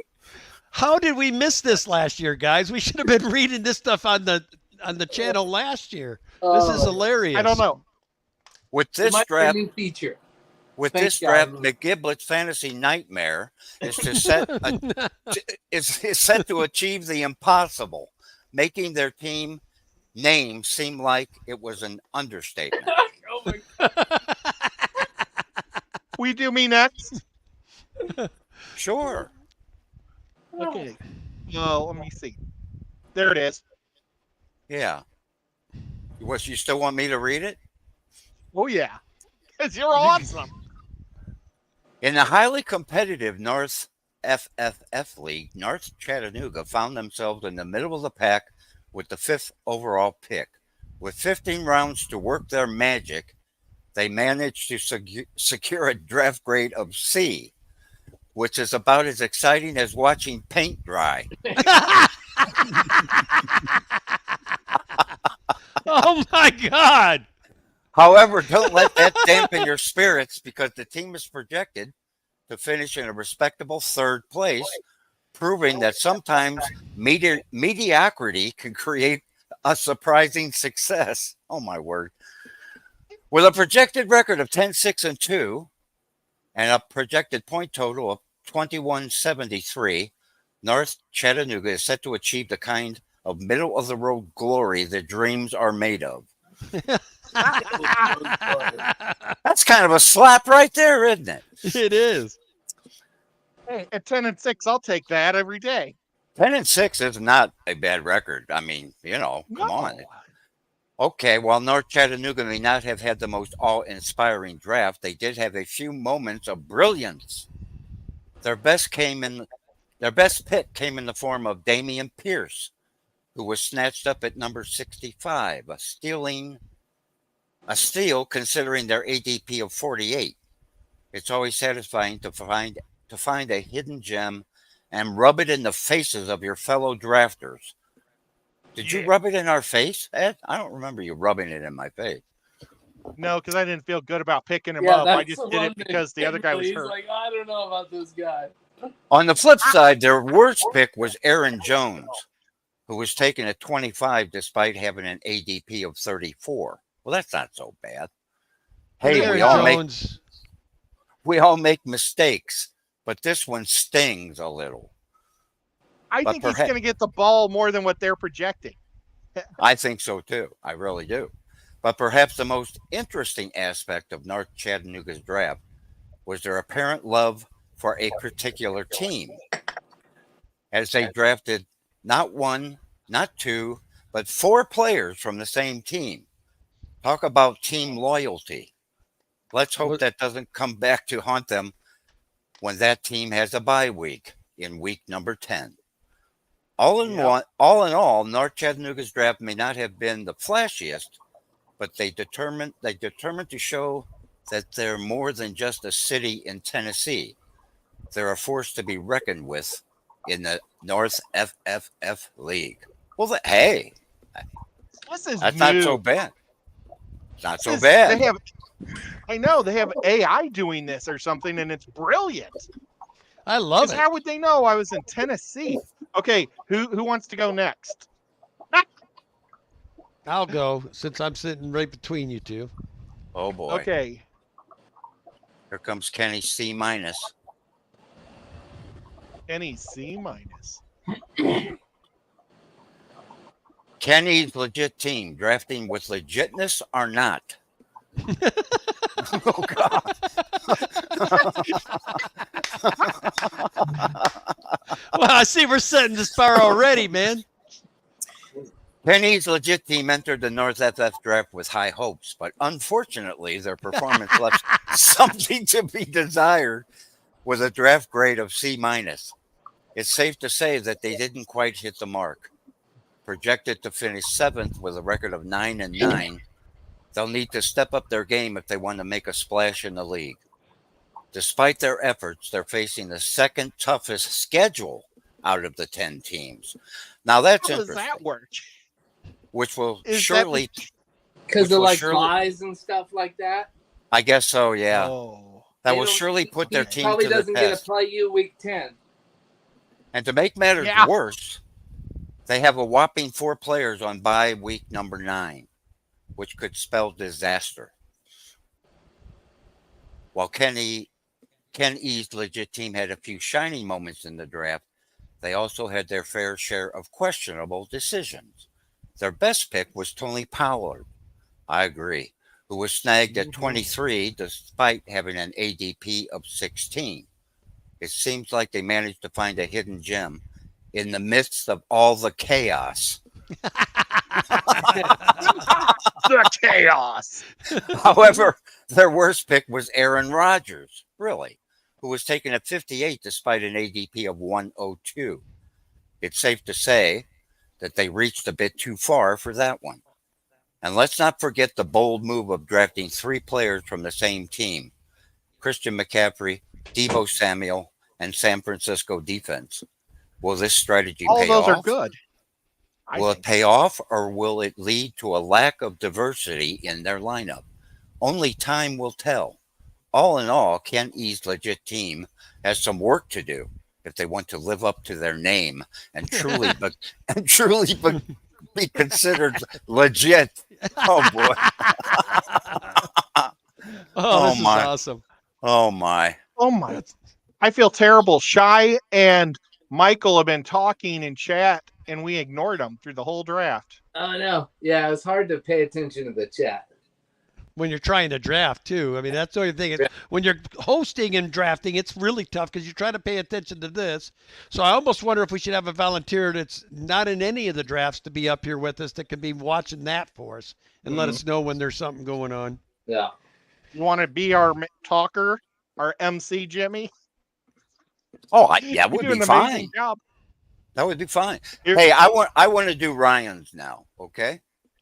How did we miss this last year, guys? We should have been reading this stuff on the channel last year. This is hilarious. I don't know. With It this might be a draft, new feature. With Thanks, this draft, guys. McGiblet's fantasy nightmare is set to achieve the impossible, making their team name seem like it was an understatement. Oh my god. We do me next. Sure. Okay. Oh, let me see. There it is. Yeah. What, you still want me to read it? Oh yeah. Because you're awesome. In the highly competitive North FFF League, North Chattanooga found themselves in the middle of the pack with the 5th overall pick. With 15 rounds to work their magic, they managed to secure a draft grade of C, which is about as exciting as watching paint dry. Oh my God. However, don't let that dampen your spirits because the team is projected to finish in a respectable 3rd place, proving that sometimes mediocrity can create a surprising success. Oh, my word. With a projected record of 10-6-2 and a projected point total of 2173, North Chattanooga is set to achieve the kind of middle-of-the-road glory that dreams are made of. That's kind of a slap right there, isn't it? It is. Hey, at 10-6, I'll take that every day. 10-6 is not a bad record. I mean, come on. Okay, while North Chattanooga may not have had the most awe-inspiring draft, they did have a few moments of brilliance. Their best pick came in the form of Damian Pierce, who was snatched up at number 65, a steal considering their ADP of 48. It's always satisfying to find a hidden gem and rub it in the faces of your fellow drafters. Did you rub it in our face, Ed? I don't remember you rubbing it in my face. No, because I didn't feel good about picking him Yeah, up. I that's just the did one it because the other guy was He's hurt. like, I don't know about this guy. On the flip side, their worst pick was Aaron Jones, who was taken at 25 despite having an ADP of 34. Well, that's not so bad. Hey, Aaron we all make mistakes, but this one stings a little. I think he's going to get the ball more than what they're projecting. I think so too. I really do. But perhaps the most interesting aspect of North Chattanooga's draft was their apparent love for a particular team, as they drafted not 1, not 2, but 4 players from the same team. Talk about team loyalty. Let's hope that doesn't come back to haunt them when that team has a bye week in week number 10. All in all, North Chattanooga's draft may not have been the flashiest, but they determined to show that they're more than just a city in Tennessee. They're a force to be reckoned with in the North FFF League. Well, hey, This is That's new. not so bad. It's not so This is- bad. They have, I know they have AI doing this or something, and it's brilliant. I love 'Cause it. how would they know I was in Tennessee? Okay, who wants to go next? I'll go since I'm sitting right between you two. Oh boy. Okay, Here comes Kenny C minus. any C minus. Kenny's legit team drafting with legitness or not? Oh God. Well, I see we're setting this bar already, man. Kenny's legit team entered the North FF draft with high hopes, but unfortunately, their performance left something to be desired with a draft grade of C minus. It's safe to say that they didn't quite hit the mark. Projected to finish 7th with a record of 9-9, they'll need to step up their game if they want to make a splash in the league. Despite their efforts, they're facing the second toughest schedule out of the 10 teams. Now that's How does interesting, that work? which will Is that surely, Because Which of will like surely- buys and stuff like that. I guess so, yeah. Oh. That They will don't- surely put their He team probably to the doesn't get test. to play you week 10. And to make matters Yeah. worse, they have a whopping 4 players on bye week number 9, which could spell disaster. While Ken E's legit team had a few shining moments in the draft, they also had their fair share of questionable decisions. Their best pick was Tony Pollard. I agree. Who was snagged at 23 despite having an ADP of 16. It seems like they managed to find a hidden gem in the midst of all the chaos. The chaos. However, their worst pick was Aaron Rodgers, really, who was taken at 58 despite an ADP of 102. It's safe to say that they reached a bit too far for that one. And let's not forget the bold move of drafting 3 players from the same team: Christian McCaffrey, Deebo Samuel, and San Francisco defense. Will this strategy All pay those off? are good. I Will it think. pay off, or will it lead to a lack of diversity in their lineup? Only time will tell. All in all, Ken E's legit team has some work to do if they want to live up to their name and truly be considered legit. Oh boy. Oh, this my. is awesome. Oh my. Oh my! That's, I feel terrible. Shy and Michael have been talking in chat, and we ignored them through the whole draft. Oh, no. Yeah, it's hard to pay attention to the chat. when you're trying to draft too. I mean, that's the only thing. When you're hosting and drafting, it's really tough because you try to pay attention to this. So I almost wonder if we should have a volunteer that's not in any of the drafts to be up here with us that can be watching that for us and let us know when there's something going on. Yeah. You want to be our talker, our MC, Jimmy? Oh, that You would do be an fine. amazing job. That would be fine. Here- Hey, I want to do Ryan's now. Okay.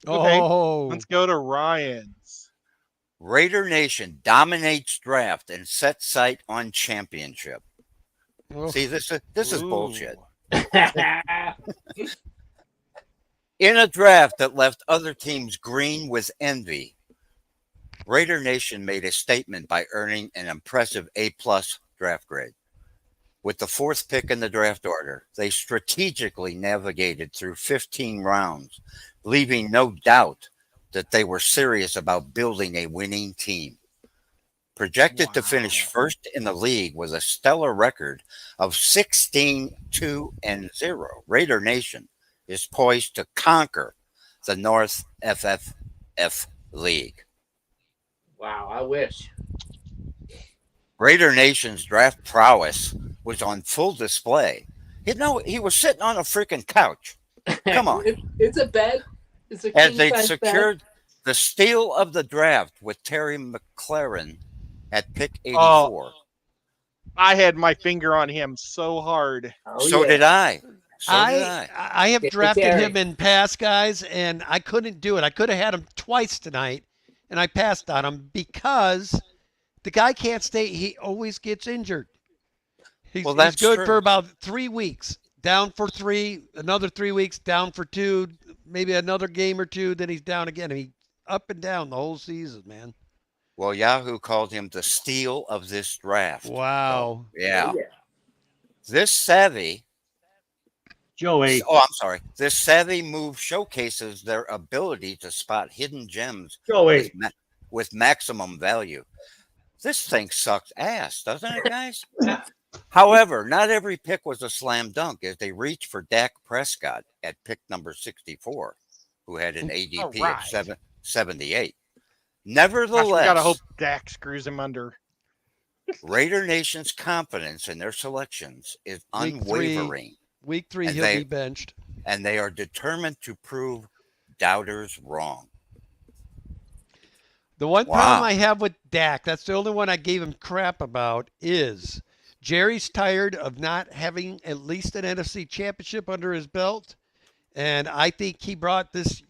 Okay, Oh, Let's go to Ryan's. Raider Nation dominates draft and sets sight on championship. well, See, this is Ooh. bullshit. In a draft that left other teams green with envy, Raider Nation made a statement by earning an impressive A+ draft grade. With the fourth pick in the draft order, they strategically navigated through 15 rounds, leaving no doubt that they were serious about building a winning team. Projected to finish Wow. first in the league with a stellar record of 16-2-0, Raider Nation is poised to conquer the North FFF League. Wow, I wish. Raider Nation's draft prowess was on full display. You know, he was sitting on a freaking couch. Come on. It's a bed. It's a As they king-size bed. secured the steal of the draft with Terry McLaurin at pick 84. Oh, I had my finger on him so hard. Oh, So yeah. did I. So did I. I have Get the drafted carry. him in past, guys, and I couldn't do it. I could have had him twice tonight, and I passed on him because the guy can't stay. He always gets injured. He's Well, that's good true. for about 3 weeks. down for 3, another 3 weeks, down for 2, maybe another game or 2, then he's down again. I mean, up and down the whole season, man. Well, Yahoo called him the steal of this draft. Wow. So, yeah. This savvy. Joey. Oh, I'm sorry. This savvy move showcases their ability to spot hidden gems Joey. with maximum value. This thing sucks ass, doesn't it, guys? However, not every pick was a slam dunk as they reached for Dak Prescott at pick number 64, who had an ADP of 78. Nevertheless, Gotta hope Dak screws him under. Raider Nation's confidence in their selections is unwavering. Week 3, And he'll they- be benched. And they are determined to prove doubters wrong. The one problem Wow. I have with Dak, that's the only one I gave him crap about, is Jerry's tired of not having at least an NFC championship under his belt. And I think he brought this.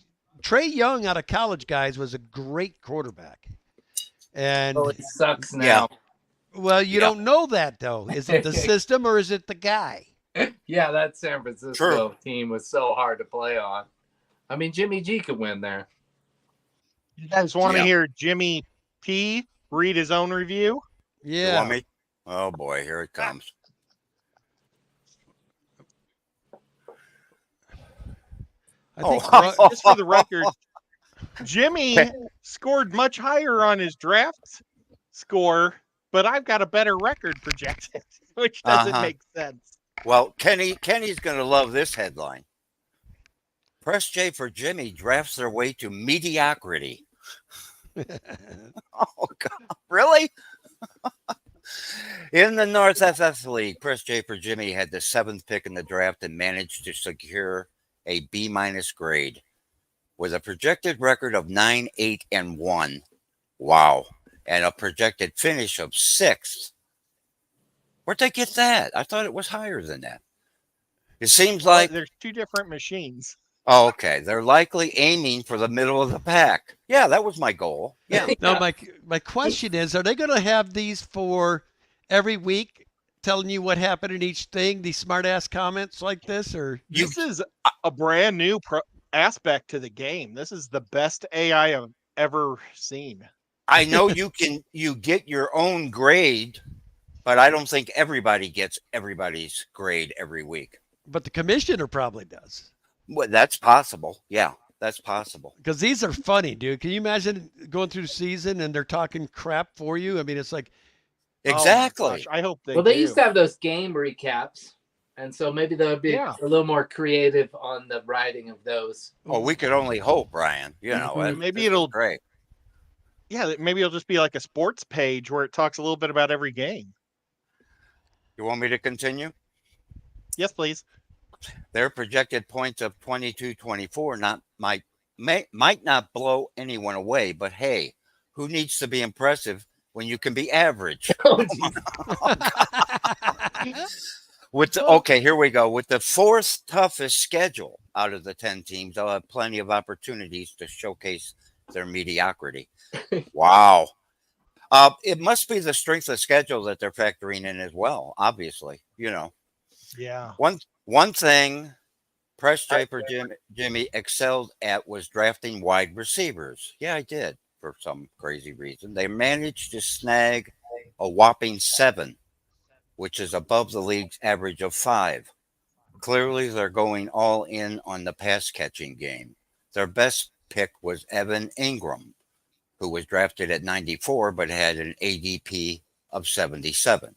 Trey Young out of college, guys, was a great quarterback. And, Oh, it sucks now. well, you Yeah. don't know that, though. Is it the system or is it the guy? Yeah, that San Francisco True. team was so hard to play on. I mean, Jimmy G could win there. You guys want to Yeah. hear Jimmy P read his own review? You Yeah. want me? Oh boy, here it comes. I think Just for the record, Jimmy scored much higher on his draft score, but I've got a better record projected, which doesn't Uh-huh. make sense. Well, Kenny's going to love this headline. Press J for Jimmy drafts their way to mediocrity. Oh, God. Really? In the North FF League, Press J for Jimmy had the 7th pick in the draft and managed to secure a B- grade with a projected record of 9-8-1. Wow. And a projected finish of 6th. Where'd they get that? I thought it was higher than that. It seems like, There's two different machines. oh, okay, they're likely aiming for the middle of the pack. Yeah, that was my goal. Yeah. No, my question is, are they going to have these for every week, telling you what happened in each thing? These smart ass comments like this, or This is a brand new aspect to the game. This is the best AI I've ever seen. I know you get your own grade, but I don't think everybody gets everybody's grade every week. but the commissioner probably does, Well, that's possible. Yeah, that's possible. because these are funny, dude. Can you imagine going through the season and they're talking crap for you? I mean, it's like, Oh my Exactly. gosh, I hope they Well, they do. used to have those game recaps, and so maybe they'll be Yeah. a little more creative on the writing of those. Oh, we could only hope, Brian. You know, Mhm. Maybe that's it'll- great. Yeah, maybe it'll just be like a sports page where it talks a little bit about every game. You want me to continue? Yes, please. Their projected points of 22-24 might not blow anyone away, but hey, who needs to be impressive when you can be average? Okay, here we go. With the 4th toughest schedule out of the 10 teams, they'll have plenty of opportunities to showcase their mediocrity. Wow. It must be the strength of schedule that they're factoring in as well, obviously. You know, Yeah. one thing Press J for Jimmy excelled at was drafting wide receivers. Yeah, I did for some crazy reason. They managed to snag a whopping 7, which is above the league's average of 5. Clearly, they're going all in on the pass catching game. Their best pick was Evan Ingram, who was drafted at 94 but had an ADP of 77.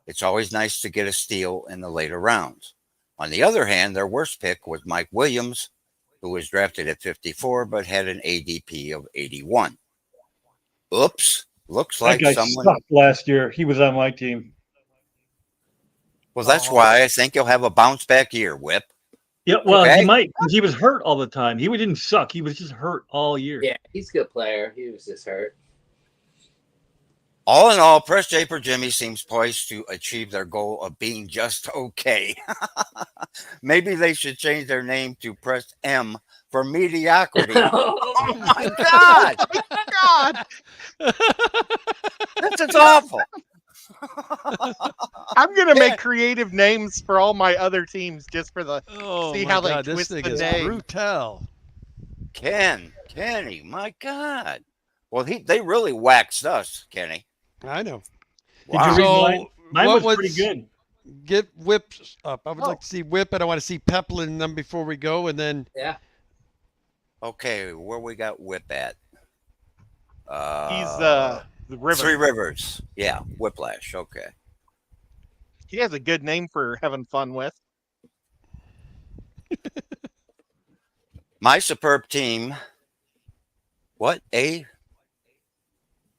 It's always nice to get a steal in the later rounds. On the other hand, their worst pick was Mike Williams, who was drafted at 54 but had an ADP of 81. Oops. Looks That like guy someone. sucked last year. He was on my team. Well, that's why I think he'll have a bounce back year, Whip. Yeah, well, Okay. he might, because he was hurt all the time. He didn't suck. He was just hurt all year. Yeah, he's a good player. He was just hurt. All in all, Press J for Jimmy seems poised to achieve their goal of being just okay. Maybe they should change their name to Press M for mediocrity. Oh my God. God. This is awful. I'm gonna make creative names for all my other teams just for the Oh see my how they God, this twist thing the is name. brutal. Kenny, my God. Well, they really waxed us, Kenny. I know. Did you Wow. read So, mine? Mine what was pretty good. Get Whip up. I would Oh. like to see Whip, and I want to see Peplin and them before we go, and then Yeah. Okay, where we got Whip at? He's the river. Three Rivers. Yeah, Whiplash. Okay. He has a good name for having fun with. My superb team. What? A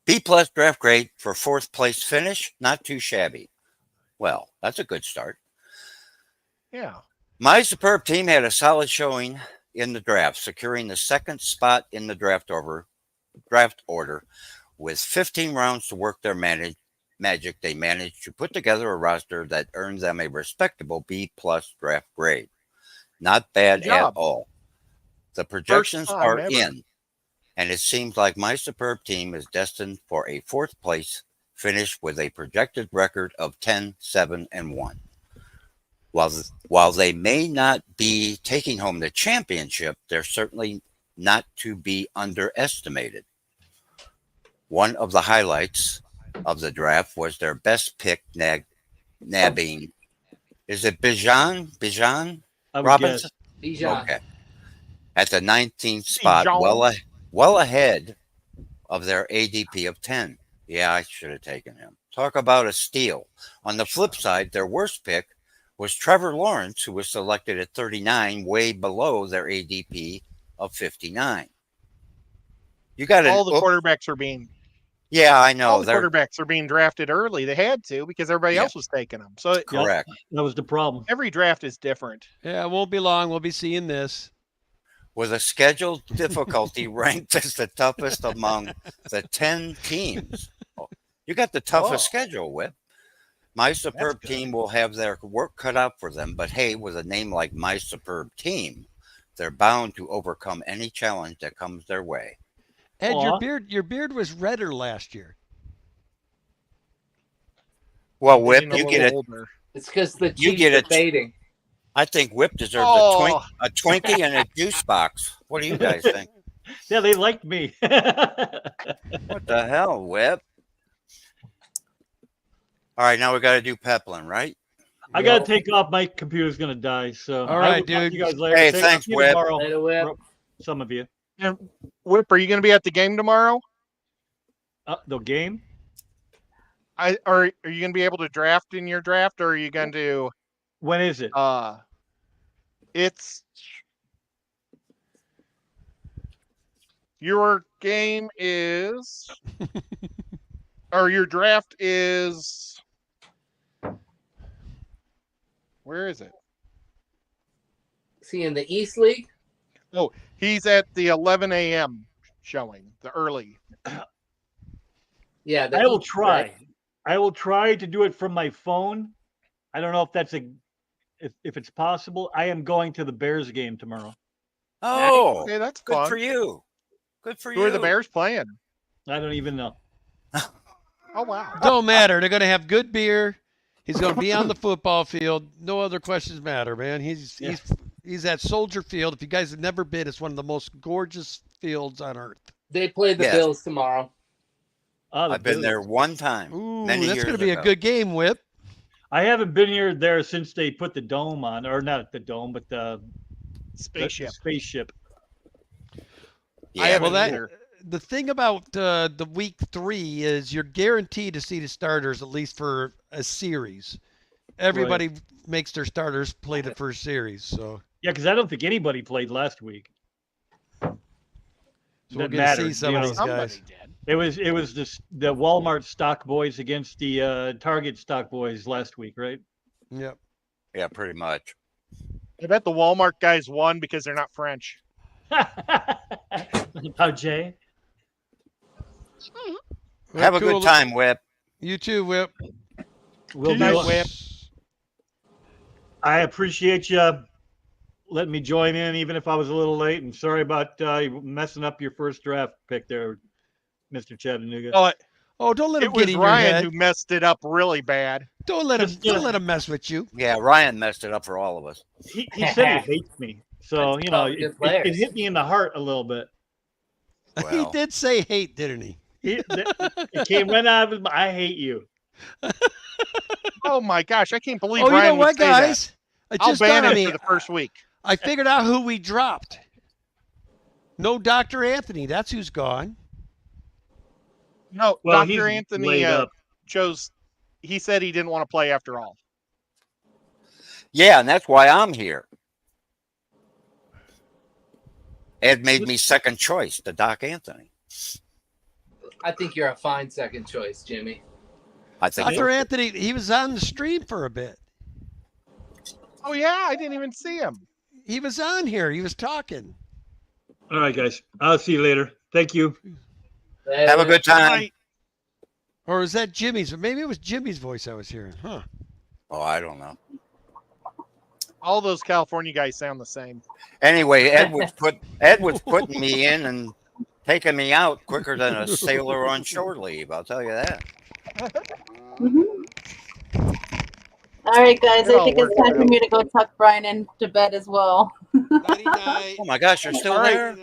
B plus draft grade for fourth place finish. Not too shabby. Well, that's a good start. Yeah. My superb team had a solid showing in the draft, securing the second spot in the draft order. With 15 rounds to work their magic, they managed to put together a roster that earned them a respectable B plus draft grade. Not bad Good at job. all. The projections time are ever. in, and it seems like my superb team is destined for a fourth place finish with a projected record of 10-7-1. While they may not be taking home the championship, they're certainly not to be underestimated. One of the highlights of the draft was their best pick, nabbing. Is it Bijan I would Robinson? guess. Bijan. Okay. At the 19th spot, Bijan. well ahead of their ADP of 10. Yeah, I should have taken him. Talk about a steal. On the flip side, their worst pick was Trevor Lawrence, who was selected at 39, way below their ADP of 59. You got All the quarterbacks are being Yeah, I know. all the They're quarterbacks are being drafted early. They had to because everybody Yeah. else was taking them. So correct. That was the problem. every draft is different. yeah, it won't be long. We'll be seeing this. With a scheduled difficulty ranked as the toughest among the 10 teams. You got the toughest schedule, Whip. My superb good. team will have their work cut out for them, but hey, with a name like my superb team, they're bound to overcome any challenge that comes their way. Ed, Aw. your beard was redder last year. Well, Whip, Getting a you little get it. older. It's because the You Chiefs get are it. fading. I think Whip deserves Oh. a Twinkie and a juice box. What do you guys think? Yeah, they liked me. What the hell, Whip? All right, now we got to do Peplin, right? I gotta take off. My computer's gonna die. So All right, I will talk to dude. you guys later. Hey, Take- thanks, see you Webb. tomorrow. Later, Whip. Some of you. And Whip, are you going to be at the game tomorrow? The game? Are you going to be able to draft in your draft, or are you going to? When is it? It's your game is, or your draft is. Where is it? See in the East League. He's at the 11 a.m. showing, the early. Yeah, the I will East, try. right? I will try to do it from my phone. I don't know if that's if it's possible. I am going to the Bears game tomorrow. Oh, Okay, that's good fun. for you. Good for you. Who are the Bears playing? I don't even know. Oh wow! Don't matter. They're going to have good beer. He's going to be on the football field. No other questions matter, man. He's at Soldier Field. If you guys have never been, it's one of the most gorgeous fields on earth. They play the Yes. Bills tomorrow. Oh, the I've been Bills. there one time. Ooh, many that's years going to be ago. a good game, Whip. I haven't been there since they put the dome on, or not the dome, but the Spaceship. spaceship. Yeah, I haven't Well, either. the thing about the week 3 is you're guaranteed to see the starters at least for a series. Everybody makes their starters play the first series, so Yeah, because I don't think anybody played last week. we'll That get to mattered, see some you of know. these Somebody guys. did. It was the Walmart stock boys against the Target stock boys last week, right? Yep. yeah, pretty much. I bet the Walmart guys won because they're not French. How Jay? Well, Have a cool. good time, Whip. You too, Whip. Will Nice, do. Whip. I appreciate you letting me join in, even if I was a little late. And sorry about messing up your first draft pick there, Mr. Chattanooga. Oh, Oh, don't let It him get was in your Ryan head. who messed it up really bad. Don't let him. Just- Don't let him mess with you. Yeah, Ryan messed it up for all of us. He said he hates me. So, That's you know, all good it players. hit me in the heart a little bit. He Well, did say hate, didn't he? It came right out of his mouth. I hate you. Oh my gosh, I can't believe Oh, you Ryan know would what, say that. guys? It I'll just ban dawned on him me. for the first week. I figured out who we dropped. No Dr. Anthony. That's who's gone. No, Well, Dr. he's Anthony laid up. chose. He said he didn't want to play after all. yeah, and that's why I'm here. Ed made me second choice to Doc Anthony. I think you're a fine second choice, Jimmy. I think Dr. Anthony, he was on the stream for a bit. Oh yeah, I didn't even see him. He was on here. He was talking. All right, guys. I'll see you later. Thank you. Have a good time. Right. Or was that Jimmy's? Maybe it was Jimmy's voice I was hearing. Huh. Oh, I don't know. All those California guys sound the same. Anyway, Ed was putting me in and taking me out quicker than a sailor on shore leave. I'll tell you that. All right, guys. It I all think it's works time for out. me to go tuck Brian into bed as well. Nighty night. Oh my gosh, you're still All right. there?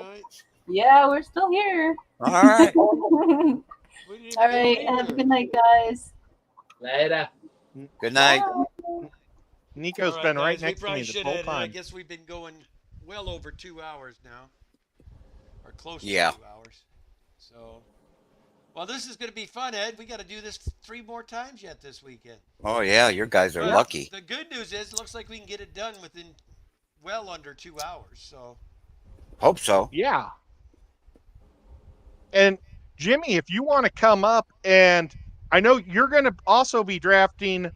Yeah, we're still here. All right. All right. Have a good night, guys. Later. Good night. Nico's been right next to me the whole I time. guess we've been going well over 2 hours now, or close to Yeah. 2 hours. So, well, this is going to be fun, Ed. We got to do this 3 more times yet this weekend. Oh yeah, you guys are But lucky. The good news is, it looks like we can get it done within well under 2 hours. So, Hope so. Yeah. And Jimmy, if you want to come up, and I know you're going to also be drafting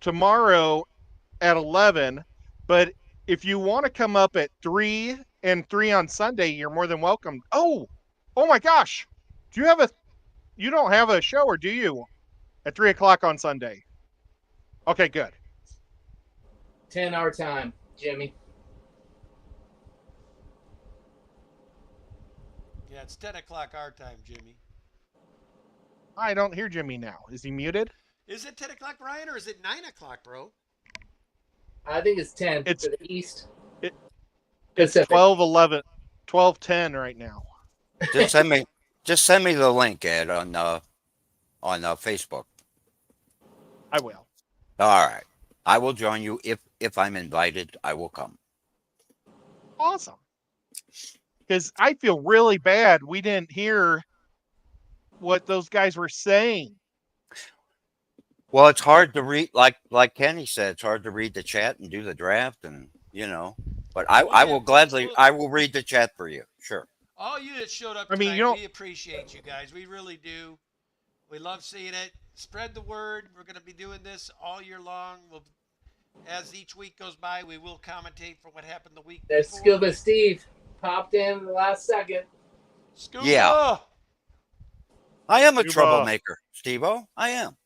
tomorrow at 11, but if you want to come up at 3 and 3 on Sunday, you're more than welcome. Oh my gosh. Do you have you don't have a show, or do you, at 3 o'clock on Sunday? Okay, good. 10 our time, Jimmy. yeah, it's 10 o'clock our time, Jimmy. I don't hear Jimmy now. Is he muted? Is it 10 o'clock, Ryan, or is it 9 o'clock, bro? I think it's 10 It's- for the East. It's Pacific. 12:11, 12:10 right now. Just send me the link, Ed, on Facebook. I will. All right. I will join you if I'm invited. I will come. Awesome. Because I feel really bad we didn't hear what those guys were saying. Well, it's hard to read, like Kenny said, it's hard to read the chat and do the draft, and But I will gladly, I will read the chat for you. Sure. All you that showed up I tonight, mean, you don't- we appreciate you guys. We really do. We love seeing it. Spread the word. We're going to be doing this all year long. As each week goes by, we will commentate for what happened the week There's before. Scuba Steve. Popped in the last second. Scuba! Yeah. I am a Cuba. troublemaker, Steve-O. I am.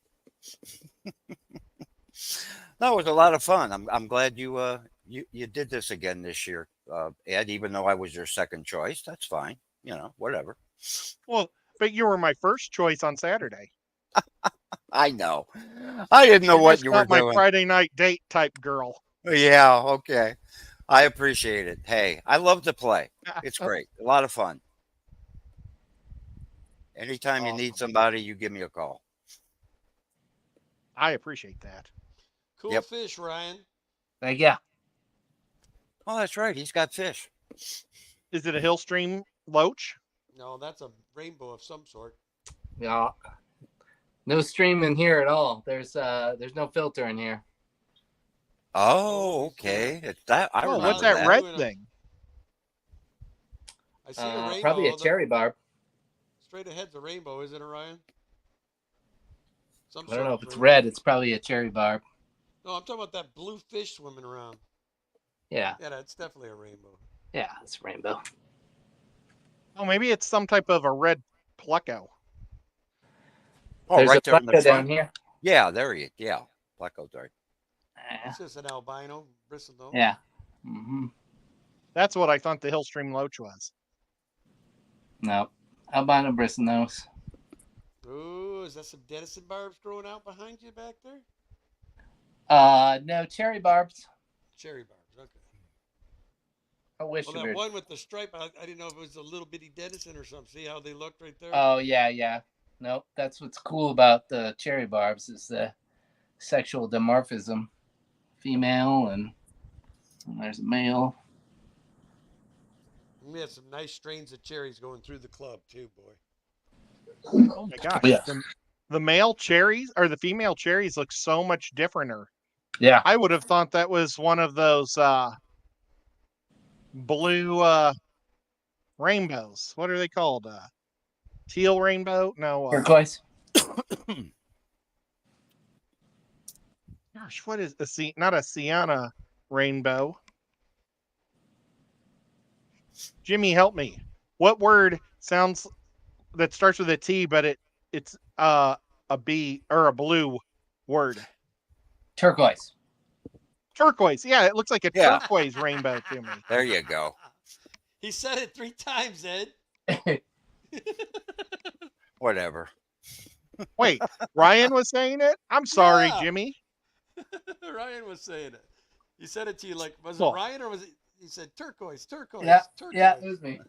That was a lot of fun. I'm glad you did this again this year, Ed. Even though I was your second choice, that's fine. Whatever. Well, but you were my first choice on Saturday. I know. I didn't know You're what just you were not my doing. Friday night date type girl. Yeah. Okay. I appreciate it. Hey, I love to play. It's great. A lot of fun. Anytime you need Awesome. somebody, you give me a call. I appreciate that. Cool Yep. fish, Ryan. Yeah. Oh, that's right. He's got fish. Is it a Hillstream Loach? No, that's a rainbow of some sort. Yeah. No stream in here at all. There's no filter in here. Oh, okay. It's that. I Oh, remember what's that that. red Doing a- thing? I see a rainbow. Probably a cherry barb. Straight ahead's a rainbow, isn't it, Ryan? Some I don't know if sort it's of red. It's probably a cherry barb. No, I'm talking about that blue fish swimming around. Yeah. Yeah, that's definitely a rainbow. Yeah, it's rainbow. Oh, maybe it's some type of a red pleco. Oh, There's right a there in the pleco down front. here. Yeah, there he is. Yeah, Pleco's right. Yeah. It's just an albino bristlenose. Yeah. Mm-hmm. That's what I thought the Hillstream Loach was. No. Albino bristlenose. Ooh, is that some Denison barbs growing out behind you back there? No, cherry barbs. Cherry barbs. Okay. I wish Well, it that were. one with the stripe, I didn't know if it was a little bitty Denison or something. See how they looked right there? Oh yeah. Nope. That's what's cool about the cherry barbs is the sexual dimorphism, female and there's a male. We had some nice strains of cherries going through the club too, boy. Oh my gosh. Yeah. The male cherries or the female cherries look so much differenter. Yeah. I would have thought that was one of those blue rainbows. What are they called? Teal rainbow? No. Turquoise. Gosh, what is not a Sienna rainbow? Jimmy, help me. What word sounds that starts with a T, but it's a B or a blue word? Turquoise. Turquoise. Yeah, it looks like a Yeah. turquoise rainbow to me. There you go. He said it 3 times, Ed. Whatever. Wait, Ryan was saying it? I'm sorry, Yeah. Jimmy. Ryan was saying it. He said it to you like, was it Cool. Ryan or was it? He said turquoise, turquoise, Yeah, turquoise. yeah, it was me.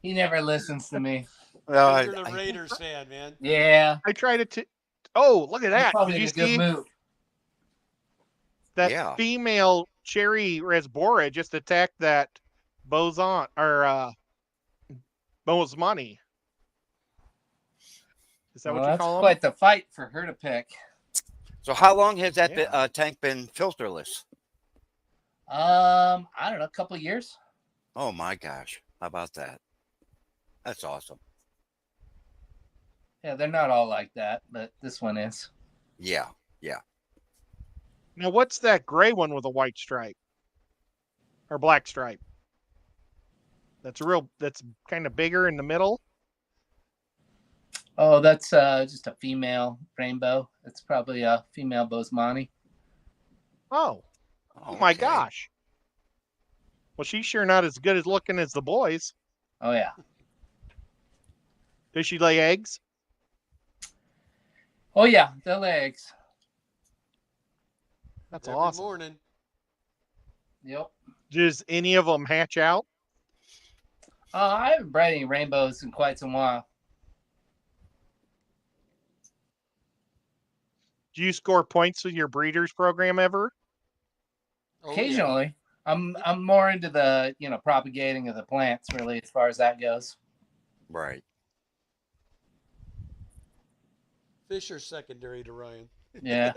He never listens to me. Well, 'Cause you're the Raiders fan, man. Yeah. I tried to. Oh, look at He's that! probably Did in you a good see mood. that Yeah. female cherry rasbora just attacked that boson or Bosemani? Is that Well, what you that's call them? quite the fight for her to pick. So how long has that Yeah. tank been filterless? I don't know, a couple of years. Oh my gosh. How about that? That's awesome. Yeah, they're not all like that, but this one is. Yeah. Now, what's that gray one with a white stripe or black stripe? That's kind of bigger in the middle. Oh, that's just a female rainbow. It's probably a female Bosemani. Oh my Okay. gosh. Well, she's sure not as good as looking as the boys. Oh yeah. Does she lay eggs? Oh yeah, the legs. That's Every awesome. morning. Yep. Does any of them hatch out? I haven't bred any rainbows in quite some while. Do you score points with your breeders program ever? Oh, yeah. Occasionally. I'm more into the propagating of the plants really as far as that goes. Right. Fisher's secondary to Ryan. Yeah.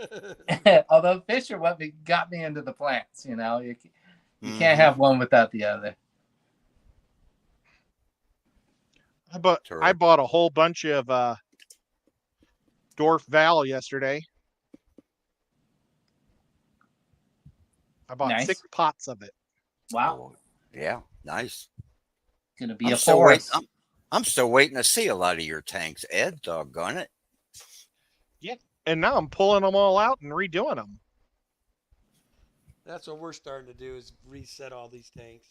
Although Fisher got me into the plants, you Mhm. can't have one without the other. I Terrific. bought a whole bunch of Dwarf Val yesterday. I bought Nice. 6 pots of it. Wow. Oh, yeah. Nice. Gonna be I'm a still waiting. forest. I'm still waiting to see a lot of your tanks, Ed. Doggone it. And now I'm pulling them all out and redoing them. That's what we're starting to do is reset all these tanks.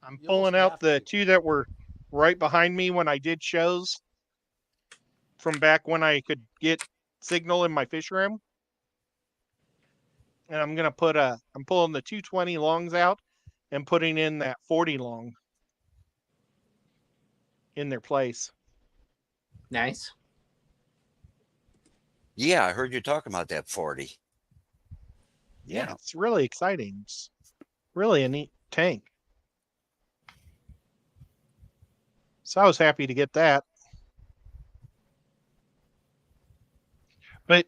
I'm You pulling almost out have the to. 2 that were right behind me when I did shows from back when I could get signal in my fish room. And I'm pulling the 220 longs out and putting in that 40 long in their place. Nice. Yeah, I heard you talking about that 40. Yeah, it's really exciting. It's really a neat tank. So I was happy to get that. But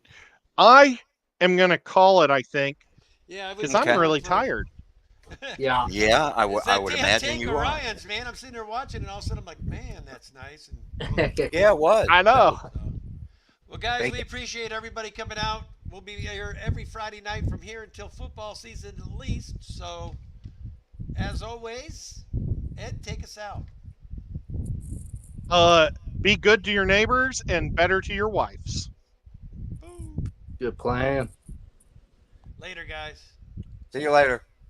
I am going to call it, I think, Yeah, because I'm really tired. Yeah. Yeah, I It's that would damn imagine tank you of are. Ryan's, man. I'm sitting there watching, and all of a sudden I'm like, man, that's nice. And Yeah, it was. I know. well, guys, Thank we you. appreciate everybody coming out. We'll be here every Friday night from here until football season at least. So, as always, Ed, take us out. Be good to your neighbors and better to your wives. Boom. Good plan. Later, guys. See you later.